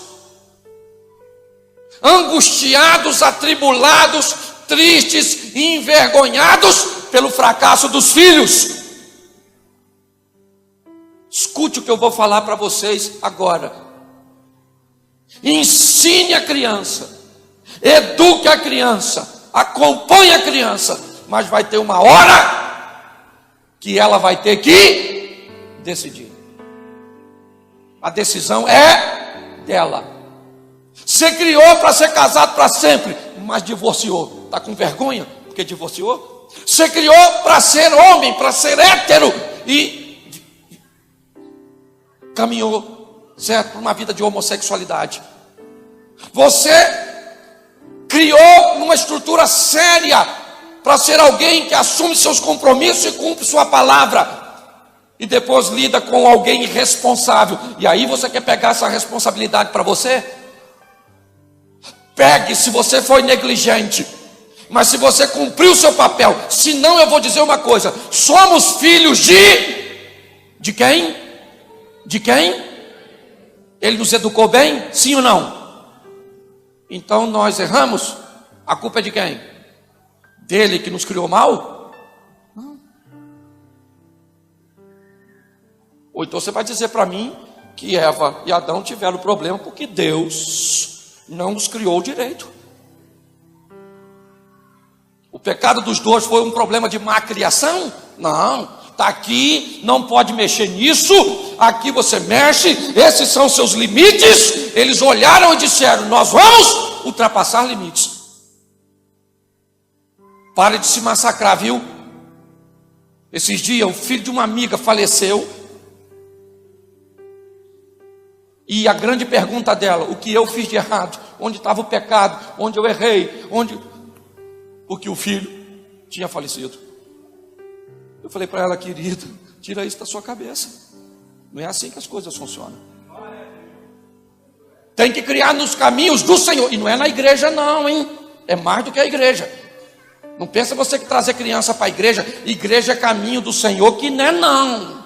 angustiados, atribulados, tristes e envergonhados pelo fracasso dos filhos. Escute o que eu vou falar para vocês agora. Ensine a criança, eduque a criança, acompanhe a criança, mas vai ter uma hora que ela vai ter que decidir. A decisão é dela. Você criou para ser casado para sempre, mas divorciou. Está com vergonha porque divorciou? Você criou para ser homem, para ser hétero, e caminhou, certo, para uma vida de homossexualidade. Você criou numa estrutura séria para ser alguém que assume seus compromissos e cumpre sua palavra, e depois lida com alguém irresponsável. E aí você quer pegar essa responsabilidade para você? Pegue se você foi negligente, mas se você cumpriu o seu papel. Se não, eu vou dizer uma coisa: somos filhos de quem? De quem? Ele nos educou bem? Sim ou não? Então nós erramos? A culpa é de quem? Dele que nos criou mal? Não. Ou então você vai dizer para mim que Eva e Adão tiveram problema porque Deus não os criou direito. O pecado dos dois foi um problema de má criação? Não. Está aqui, não pode mexer nisso. Aqui você mexe, esses são seus limites. Eles olharam e disseram: nós vamos ultrapassar limites. Pare de se massacrar, viu? Esses dias o filho de uma amiga faleceu, e a grande pergunta dela: o que eu fiz de errado? Onde estava o pecado? Onde eu errei? Porque o filho tinha falecido. Eu falei para ela: querida, tira isso da sua cabeça. Não é assim que as coisas funcionam. Tem que criar nos caminhos do Senhor. E não é na igreja não, hein? É mais do que a igreja. Não pensa você que trazer criança para a igreja. Igreja é caminho do Senhor, que não é não.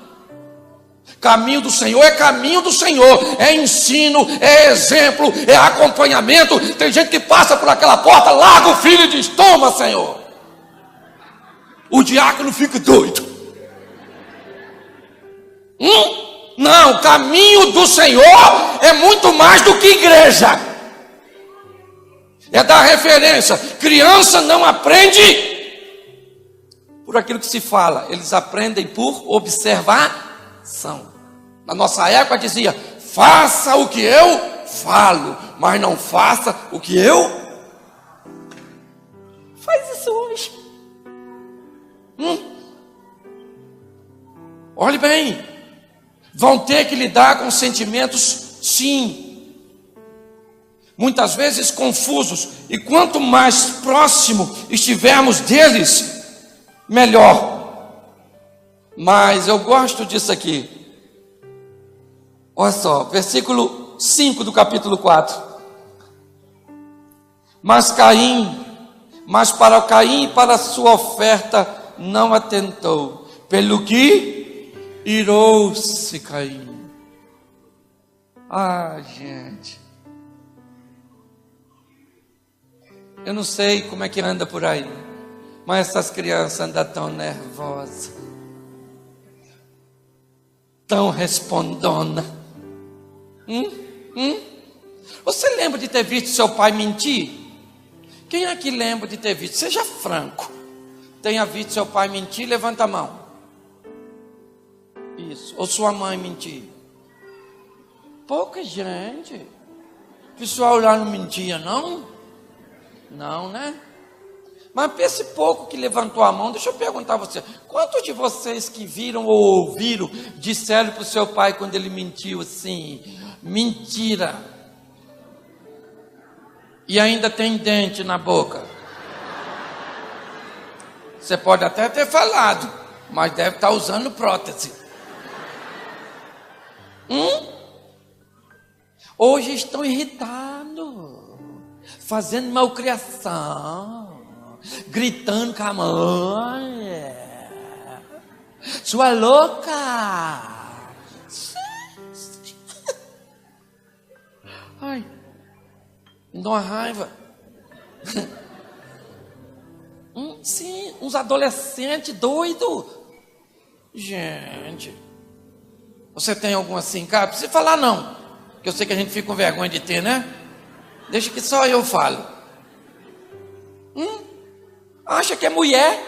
Caminho do Senhor é caminho do Senhor, é ensino, é exemplo, é acompanhamento. Tem gente que passa por aquela porta, larga o filho e diz: toma, Senhor. O diácono fica doido. Não, caminho do Senhor é muito mais do que igreja. É dar referência. Criança não aprende por aquilo que se fala, eles aprendem por observação. Na nossa época dizia: faça o que eu falo, mas não faça o que eu. Faz isso hoje. Olhe bem, vão ter que lidar com sentimentos, sim, muitas vezes confusos, e quanto mais próximo estivermos deles, melhor. Mas eu gosto disso aqui. Olha só, versículo 5 do capítulo 4. Mas para Caim e para a sua oferta não atentou, pelo que irou-se Caim. Gente, eu não sei como é que anda por aí, mas essas crianças andam tão nervosas, tão respondona. Você lembra de ter visto seu pai mentir? Quem aqui lembra de ter visto? Seja franco. Tenha visto seu pai mentir, levanta a mão. Isso. Ou sua mãe mentir? Pouca gente. O pessoal lá não mentia, não? Não, né? Mas para esse pouco que levantou a mão, deixa eu perguntar a você: quantos de vocês que viram ou ouviram, disseram para o seu pai quando ele mentiu assim: mentira, e ainda tem dente na boca? Você pode até ter falado, mas deve estar usando prótese. Hoje estão irritados, fazendo malcriação, gritando com a mãe: sua louca. Ai, me dá uma raiva. Sim, uns adolescentes doidos. Gente, você tem algum assim, cara? Não precisa falar não, que eu sei que a gente fica com vergonha de ter, né? Deixa que só eu falo. Acha que é mulher?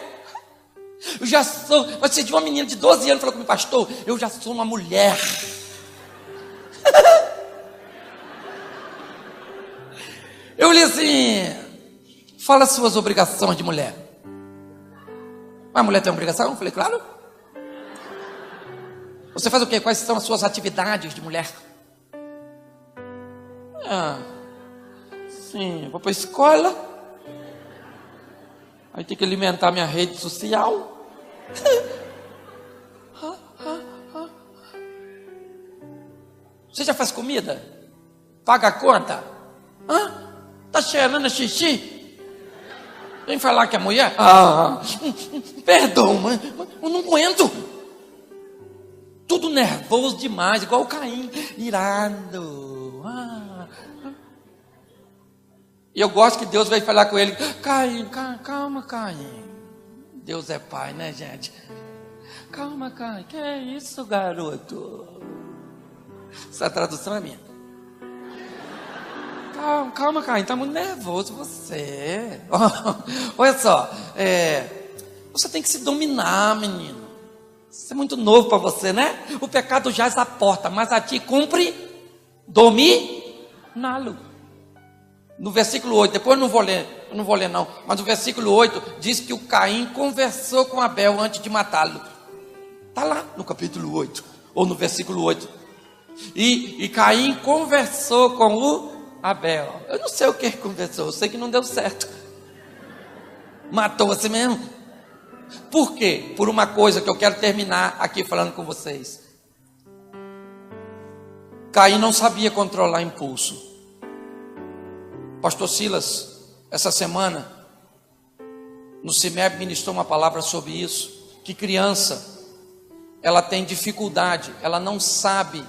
Eu já sou. Você de uma menina de 12 anos falou comigo: pastor, eu já sou uma mulher. Eu li assim: fala suas obrigações de mulher. Mas a mulher tem obrigação? Eu falei: claro. Você faz o quê? Quais são as suas atividades de mulher? Sim, vou para a escola. Aí tem que alimentar minha rede social. Você já faz comida? Paga a conta? Tá cheirando a xixi? Vem falar que é mulher? Perdão, mas eu não aguento. Tudo nervoso demais, igual o Caim, irado. E eu gosto que Deus vai falar com ele: Caim, calma, Caim. Deus é pai, né, gente? Calma, Caim. Que é isso, garoto? Essa tradução é minha. Calma, Caim, tá muito nervoso você. Olha só, você tem que se dominar, menino. Isso é muito novo para você, né? O pecado jaz à porta, mas a ti cumpre dominá-lo. No versículo 8, depois eu não vou ler não, mas no versículo 8 diz que o Caim conversou com Abel antes de matá-lo. Está lá no capítulo 8, ou no versículo 8. E Caim conversou com o Abel. Eu não sei o que ele conversou, eu sei que não deu certo. Matou assim mesmo. Por quê? Por uma coisa que eu quero terminar aqui falando com vocês. Caim não sabia controlar impulso. Pastor Silas, essa semana, no CIMEB ministrou uma palavra sobre isso, que criança ela tem dificuldade, ela não sabe,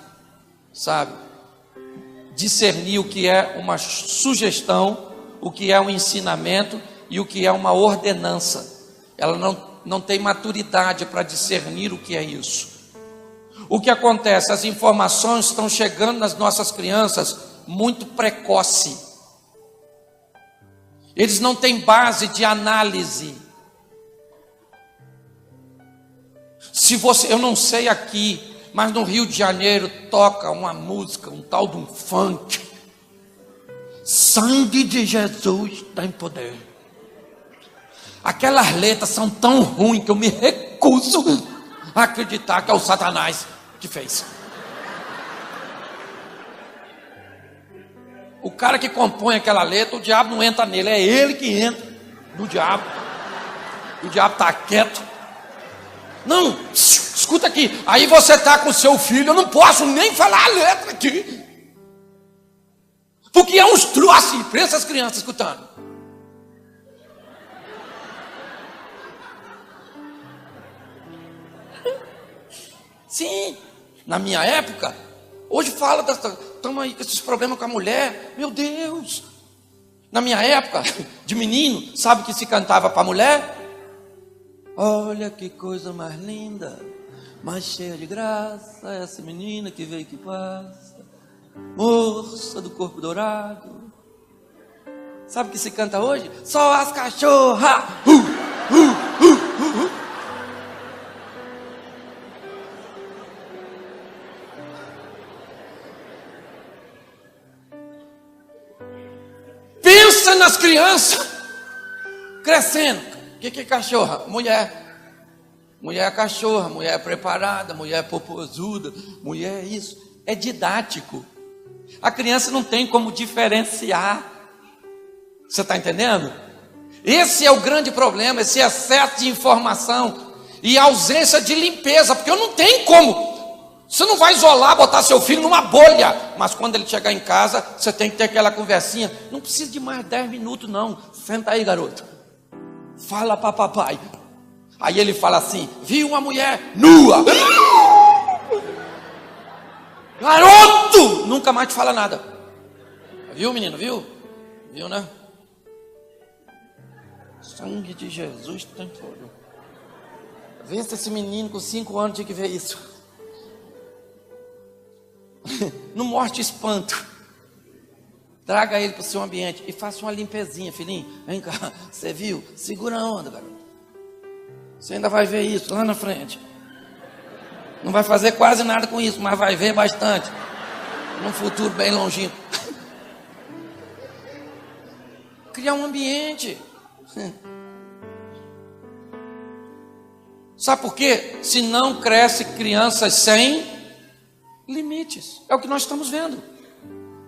discernir o que é uma sugestão, o que é um ensinamento e o que é uma ordenança. Ela não tem maturidade para discernir o que é isso. O que acontece? As informações estão chegando nas nossas crianças muito precoce. Eles não têm base de análise. Eu não sei aqui, mas no Rio de Janeiro toca uma música, um tal de um funk. Sangue de Jesus tem poder. Aquelas letras são tão ruins que eu me recuso a acreditar que é o Satanás que fez. O cara que compõe aquela letra, o diabo não entra nele, é ele que entra no diabo. O diabo está quieto. Não, escuta aqui. Aí você está com seu filho, eu não posso nem falar a letra aqui. Porque é uns troços para essas crianças escutando. Sim, na minha época, hoje fala, estamos aí com esses problemas com a mulher, meu Deus. Na minha época, de menino, sabe o que se cantava para a mulher? Olha que coisa mais linda, mais cheia de graça, essa menina que veio que passa, moça do corpo dourado. Sabe o que se canta hoje? Só as cachorras. Pensa nas crianças crescendo. O que é cachorra? Mulher. Mulher é cachorra, mulher é preparada, mulher é popozuda, mulher é isso. É didático. A criança não tem como diferenciar. Você está entendendo? Esse é o grande problema, esse excesso de informação e ausência de limpeza, porque eu não tenho como. Você não vai isolar, botar seu filho numa bolha, mas quando ele chegar em casa, você tem que ter aquela conversinha. Não precisa de mais 10 minutos não. Senta aí, garoto. Fala para papai. Aí ele fala assim: vi uma mulher nua. Garoto! Nunca mais te fala nada. Viu, menino? Viu? Viu, né? Sangue de Jesus tem fogo. Vê se esse menino com 5 anos tinha que ver isso. Não morte espanto. Traga ele para o seu ambiente e faça uma limpezinha, filhinho. Vem cá, você viu? Segura a onda, garoto. Você ainda vai ver isso lá na frente. Não vai fazer quase nada com isso, mas vai ver bastante. Num futuro bem longínquo. Criar um ambiente. Sabe por quê? Se não cresce crianças sem limites. É o que nós estamos vendo.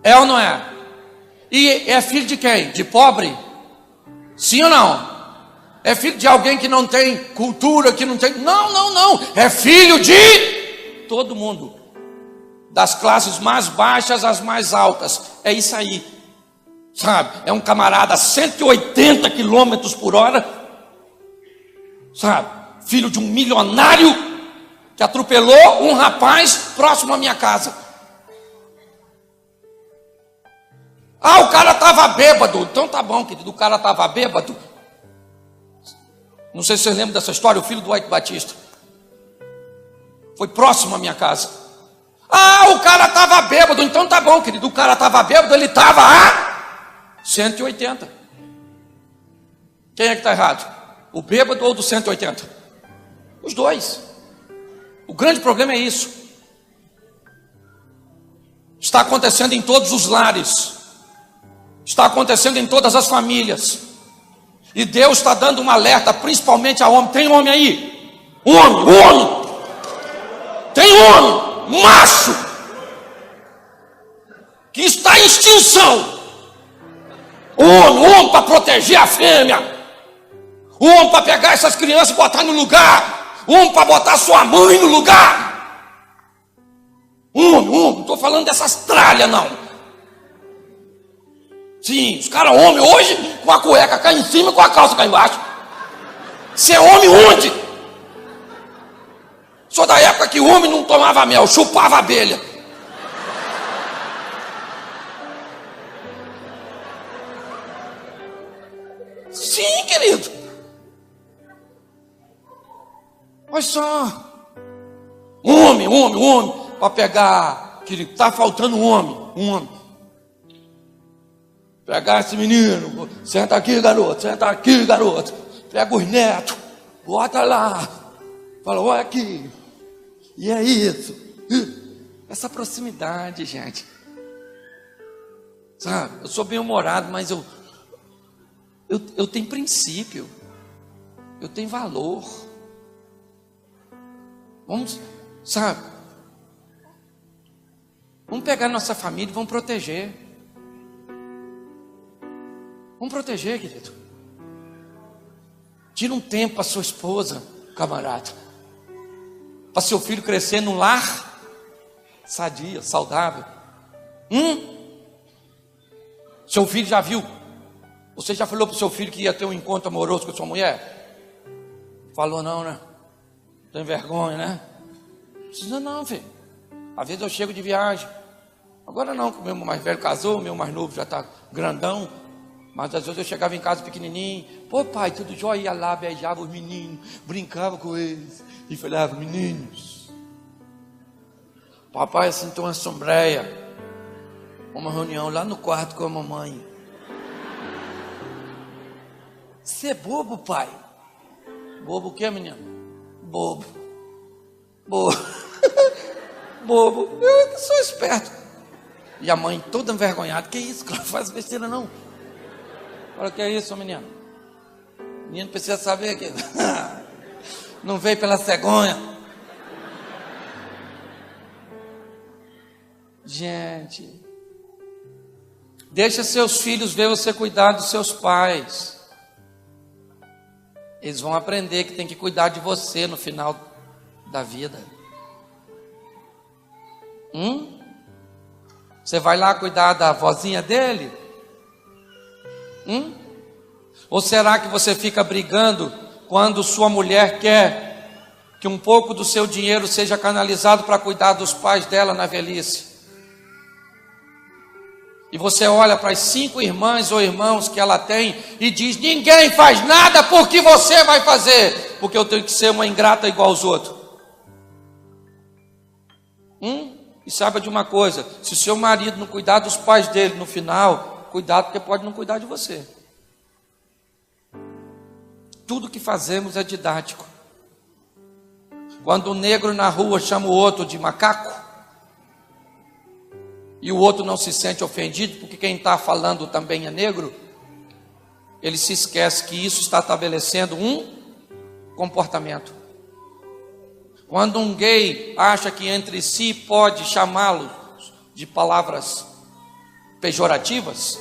É ou não é? E é filho de quem? De pobre? Sim ou não? É filho de alguém que não tem cultura, que não tem... Não. É filho de todo mundo. Das classes mais baixas às mais altas. É isso aí. Sabe? É um camarada a 180 quilômetros por hora. Sabe? Filho de um milionário que atropelou um rapaz próximo à minha casa. Ah, o cara estava bêbado. Então tá bom, querido, o cara estava bêbado. Não sei se vocês lembram dessa história. O filho do Ike Batista foi próximo à minha casa. Ah, o cara estava bêbado. Então tá bom, querido, o cara estava bêbado. Ele estava a 180. Quem é que está errado? O bêbado ou do 180? Os dois. O grande problema é isso. Está acontecendo em todos os lares. Está acontecendo em todas as famílias. E Deus está dando um alerta, principalmente a homem. Tem homem aí? Homem. Tem homem, macho, que está em extinção. Homem para proteger a fêmea. Homem para pegar essas crianças e botar no lugar. Homem para botar sua mãe no lugar. Homem, não estou falando dessas tralhas não. Sim, os caras homem hoje com a cueca cá em cima e com a calça cá embaixo. Você é homem onde? Sou da época que o homem não tomava mel, chupava abelha. Sim, querido. Olha só. Homem, para pegar, querido, está faltando um homem. Pegar esse menino, senta aqui, garoto. Pega os netos, bota lá. Fala, olha aqui. E é isso. Essa proximidade, gente. Sabe, eu sou bem-humorado, mas eu tenho princípio. Eu tenho valor. Vamos, sabe? Vamos pegar nossa família e vamos proteger. Vamos proteger, querido. Tira um tempo para sua esposa, camarada. Para seu filho crescer num lar sadio, saudável. Seu filho já viu? Você já falou para o seu filho que ia ter um encontro amoroso com a sua mulher? Falou não, né? Tem vergonha, né? Precisa não, filho. Às vezes eu chego de viagem. Agora não, que o meu mais velho casou, o meu mais novo já está grandão. Mas às vezes eu chegava em casa pequenininho. Pô pai, tudo jóia, ia lá, beijava os meninos, brincava com eles. E falava, meninos, papai assentou uma sombreia, uma reunião lá no quarto com a mamãe. Você é bobo, pai? Bobo o que, menino? Bobo. Bobo. Eu sou esperto. E a mãe toda envergonhada. Que isso, não faz besteira não. Olha, que é isso, menino? O menino precisa saber que não veio pela cegonha. Gente, deixa seus filhos ver você cuidar dos seus pais. Eles vão aprender que tem que cuidar de você no final da vida. Você vai lá cuidar da vozinha dele? Ou será que você fica brigando quando sua mulher quer que um pouco do seu dinheiro seja canalizado para cuidar dos pais dela na velhice? E você olha para as 5 irmãs ou irmãos que ela tem e diz, ninguém faz nada porque você vai fazer, porque eu tenho que ser uma ingrata igual aos outros. E saiba de uma coisa, se o seu marido não cuidar dos pais dele no final, cuidado, porque pode não cuidar de você. Tudo que fazemos é didático. Quando um negro na rua chama o outro de macaco, e o outro não se sente ofendido, porque quem está falando também é negro, ele se esquece que isso está estabelecendo um comportamento. Quando um gay acha que entre si pode chamá-lo de palavras pejorativas,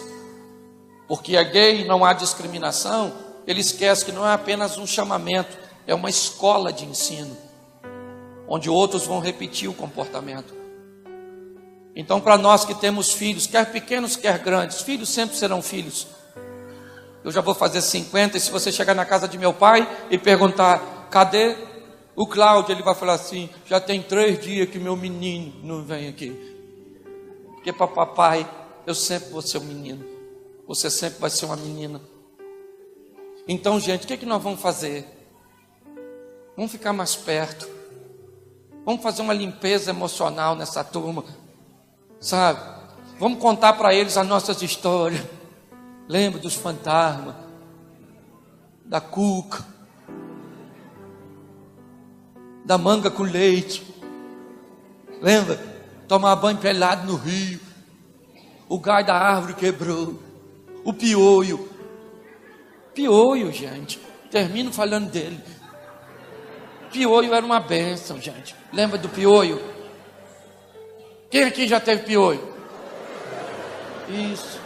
porque é gay e não há discriminação, ele esquece que não é apenas um chamamento, é uma escola de ensino, onde outros vão repetir o comportamento. Então, para nós que temos filhos, quer pequenos, quer grandes, filhos sempre serão filhos. Eu já vou fazer 50, e se você chegar na casa de meu pai e perguntar, cadê o Cláudio? Ele vai falar assim, já tem 3 dias que meu menino não vem aqui. Porque para papai, eu sempre vou ser um menino, você sempre vai ser uma menina. Então, gente, o que nós vamos fazer? Vamos ficar mais perto. Vamos fazer uma limpeza emocional nessa turma. Sabe? Vamos contar para eles as nossas histórias. Lembra dos fantasmas, da cuca, da manga com leite. Lembra? Tomar banho pelado no rio. O galho da árvore quebrou. O piolho. Piolho, gente. Termino falando dele. Piolho era uma bênção, gente. Lembra do piolho? Quem aqui já teve piolho? Isso.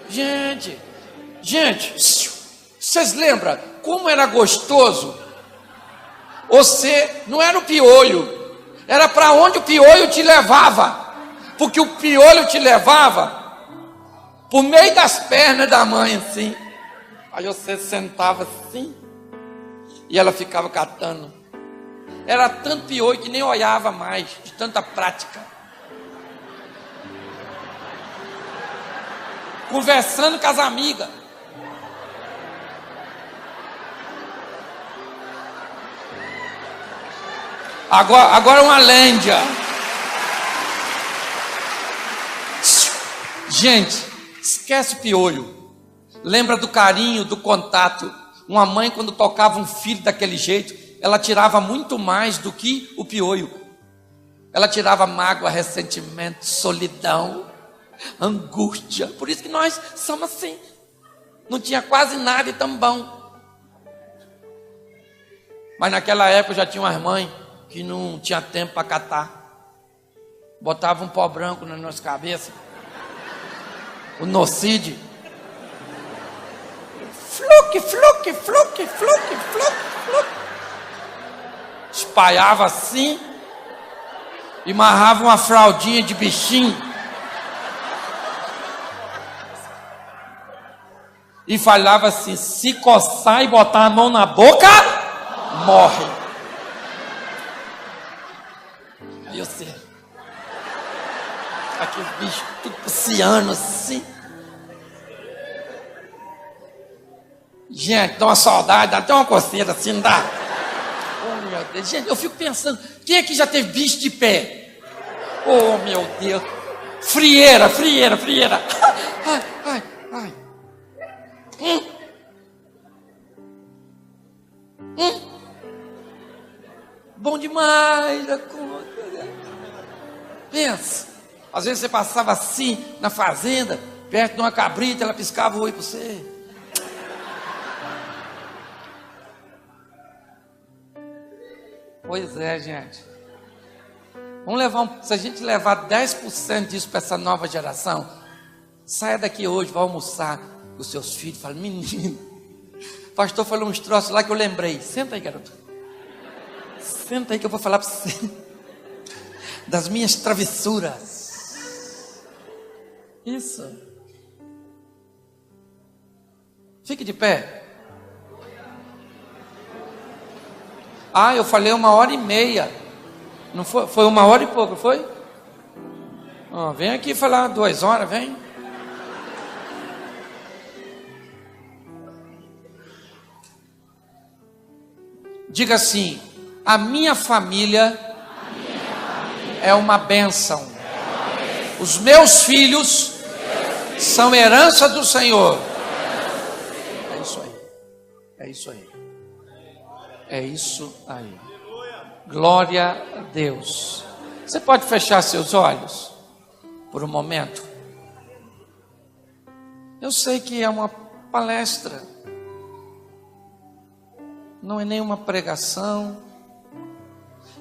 Gente, vocês lembram como era gostoso? Você não era o piolho, era para onde o piolho te levava, porque o piolho te levava por meio das pernas da mãe assim. Aí você sentava assim, E ela ficava catando. Era tanto piolho que nem olhava mais, de tanta prática. Conversando com as amigas. Agora uma lândia. Gente, esquece o piolho. Lembra do carinho, do contato. Uma mãe, quando tocava um filho daquele jeito, ela tirava muito mais do que o piolho. Ela tirava mágoa, ressentimento, solidão, angústia. Por isso que nós somos assim. Não tinha quase nada e tão bom. Mas naquela época já tinha umas mães que não tinha tempo para catar. Botava um pó branco na nossa cabeça. O nocide. Fluque, fluque, fluque, fluque, fluque, fluque. Espalhava assim. E amarrava uma fraldinha de bichinho. E falava assim: se coçar e botar a mão na boca, morre. Aí eu sei. Aquele bicho tudo pisciano assim. Gente, dá uma saudade, dá até uma coceira assim, não dá? Oh, meu Deus. Gente, eu fico pensando, quem aqui já teve bicho de pé? Oh, meu Deus. Frieira, frieira, frieira. Ai, ai, ai. Bom demais da conta. Pensa. Às vezes você passava assim na fazenda, perto de uma cabrita, ela piscava o olho para você. Pois é, gente. Vamos levar se a gente levar 10% disso para essa nova geração, saia daqui hoje, vai almoçar com os seus filhos, fala: menino, o pastor falou uns troços lá que eu lembrei. Senta aí, garoto. Senta aí que eu vou falar para você das minhas travessuras. Isso. Fique de pé. Ah, eu falei 1h30. Não foi? Foi 1h e pouco, foi? Oh, vem aqui falar 2 horas, vem. Diga assim: a minha família é uma bênção. Os meus filhos são herança do Senhor. É isso aí. É isso aí. É isso aí. Glória a Deus. Você pode fechar seus olhos por um momento? Eu sei que é uma palestra, não é nenhuma pregação.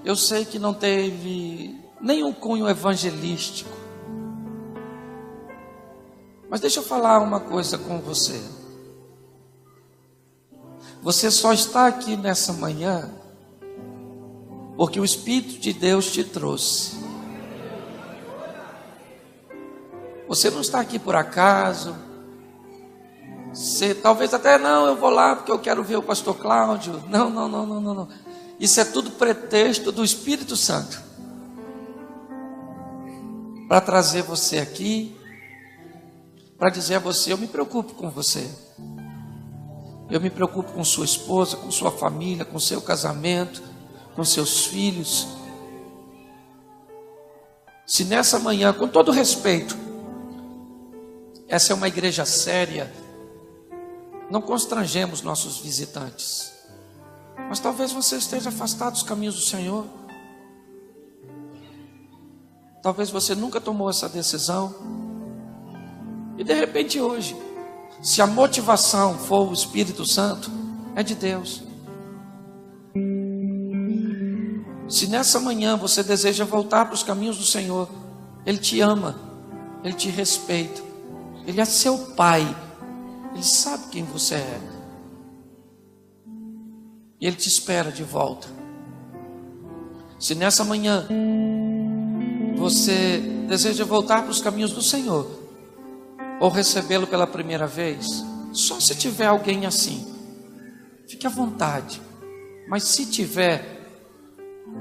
Eu sei que não teve nenhum cunho evangelístico. Mas deixa eu falar uma coisa com você. Você só está aqui nessa manhã porque o Espírito de Deus te trouxe. Você não está aqui por acaso. Você talvez até não, eu vou lá porque eu quero ver o pastor Cláudio. Não. Isso é tudo pretexto do Espírito Santo para trazer você aqui, para dizer a você: eu me preocupo com você. Eu me preocupo com sua esposa, com sua família, com seu casamento, com seus filhos. Se nessa manhã, com todo respeito, essa é uma igreja séria, não constrangemos nossos visitantes. Mas talvez você esteja afastado dos caminhos do Senhor. Talvez você nunca tomou essa decisão. E de repente hoje, se a motivação for o Espírito Santo, é de Deus. Se nessa manhã você deseja voltar para os caminhos do Senhor, Ele te ama, Ele te respeita, Ele é seu Pai, Ele sabe quem você é, e Ele te espera de volta. Se nessa manhã você deseja voltar para os caminhos do Senhor, ou recebê-lo pela primeira vez, só se tiver alguém assim, fique à vontade. Mas se tiver,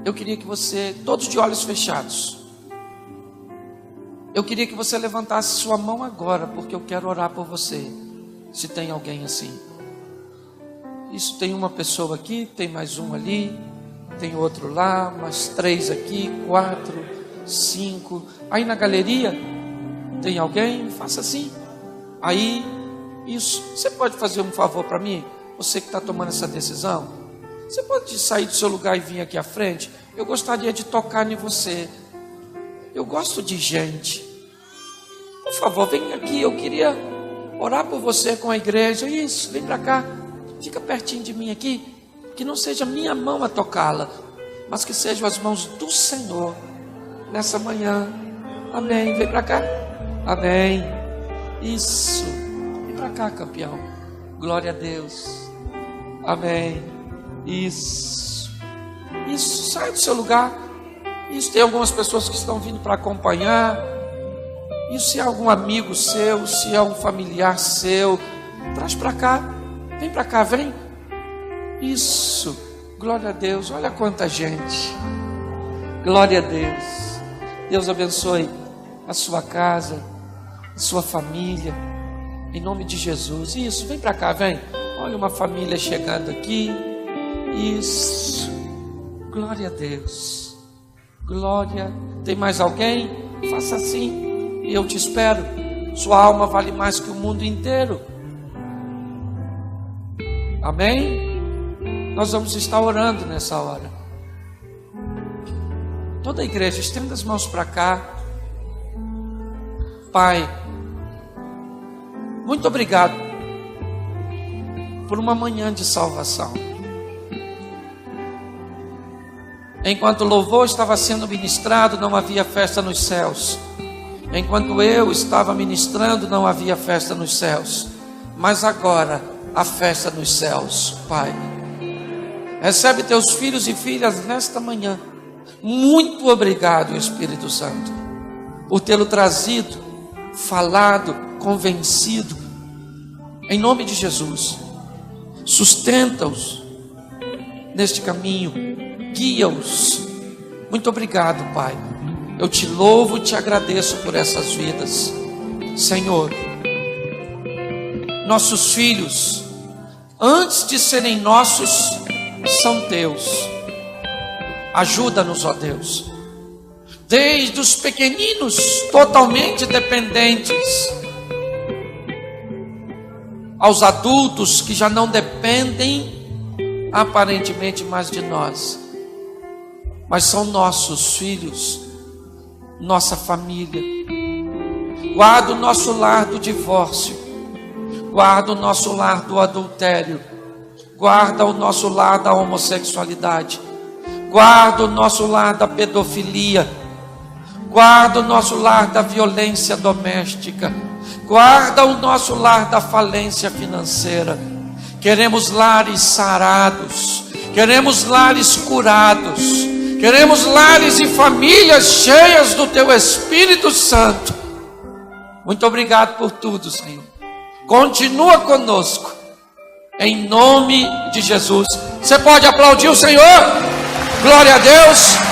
eu queria que você, todos de olhos fechados, eu queria que você levantasse sua mão agora, porque eu quero orar por você. Se tem alguém assim. Isso, tem uma pessoa aqui, tem mais um ali, tem outro lá, mais 3 aqui, 4, 5. Aí na galeria, tem alguém? Faça assim. Aí, isso. Você pode fazer um favor para mim? Você que está tomando essa decisão? Você pode sair do seu lugar e vir aqui à frente? Eu gostaria de tocar em você. Eu gosto de gente. Por favor, vem aqui. Eu queria orar por você com a igreja. Isso, vem para cá. Fica pertinho de mim aqui. Que não seja minha mão a tocá-la, mas que sejam as mãos do Senhor nessa manhã. Amém. Vem para cá. Amém. Isso. Vem para cá, campeão. Glória a Deus. Amém. Isso. Isso. Sai do seu lugar. Isso. Tem algumas pessoas que estão vindo para acompanhar. Isso. Se é algum amigo seu, se é um familiar seu, traz para cá. Vem para cá, vem. Isso. Glória a Deus. Olha quanta gente. Glória a Deus. Deus abençoe a sua casa, a sua família. Em nome de Jesus. Isso. Vem para cá, vem. Olha uma família chegando aqui. Isso. Glória a Deus. Glória. Tem mais alguém? Faça assim. E eu te espero. Sua alma vale mais que o mundo inteiro. Amém? Nós vamos estar orando nessa hora. Toda a igreja, estenda as mãos para cá. Pai, muito obrigado por uma manhã de salvação. Enquanto o louvor estava sendo ministrado, não havia festa nos céus. Enquanto eu estava ministrando, não havia festa nos céus. Mas agora, a festa nos céus, Pai. Recebe teus filhos e filhas nesta manhã. Muito obrigado, Espírito Santo, por tê-lo trazido, falado, convencido. Em nome de Jesus, sustenta-os neste caminho, guia-os. Muito obrigado, Pai. Eu te louvo e te agradeço por essas vidas. Senhor, nossos filhos, antes de serem nossos, são teus. Ajuda-nos, ó Deus. Desde os pequeninos, totalmente dependentes, aos adultos que já não dependem aparentemente mais de nós, mas são nossos filhos, nossa família. Guarda o nosso lar do divórcio, guarda o nosso lar do adultério, guarda o nosso lar da homossexualidade, guarda o nosso lar da pedofilia, guarda o nosso lar da violência doméstica, guarda o nosso lar da falência financeira. Queremos lares sarados, queremos lares curados, queremos lares e famílias cheias do Teu Espírito Santo. Muito obrigado por tudo, Senhor. Continua conosco, em nome de Jesus. Você pode aplaudir o Senhor? Glória a Deus.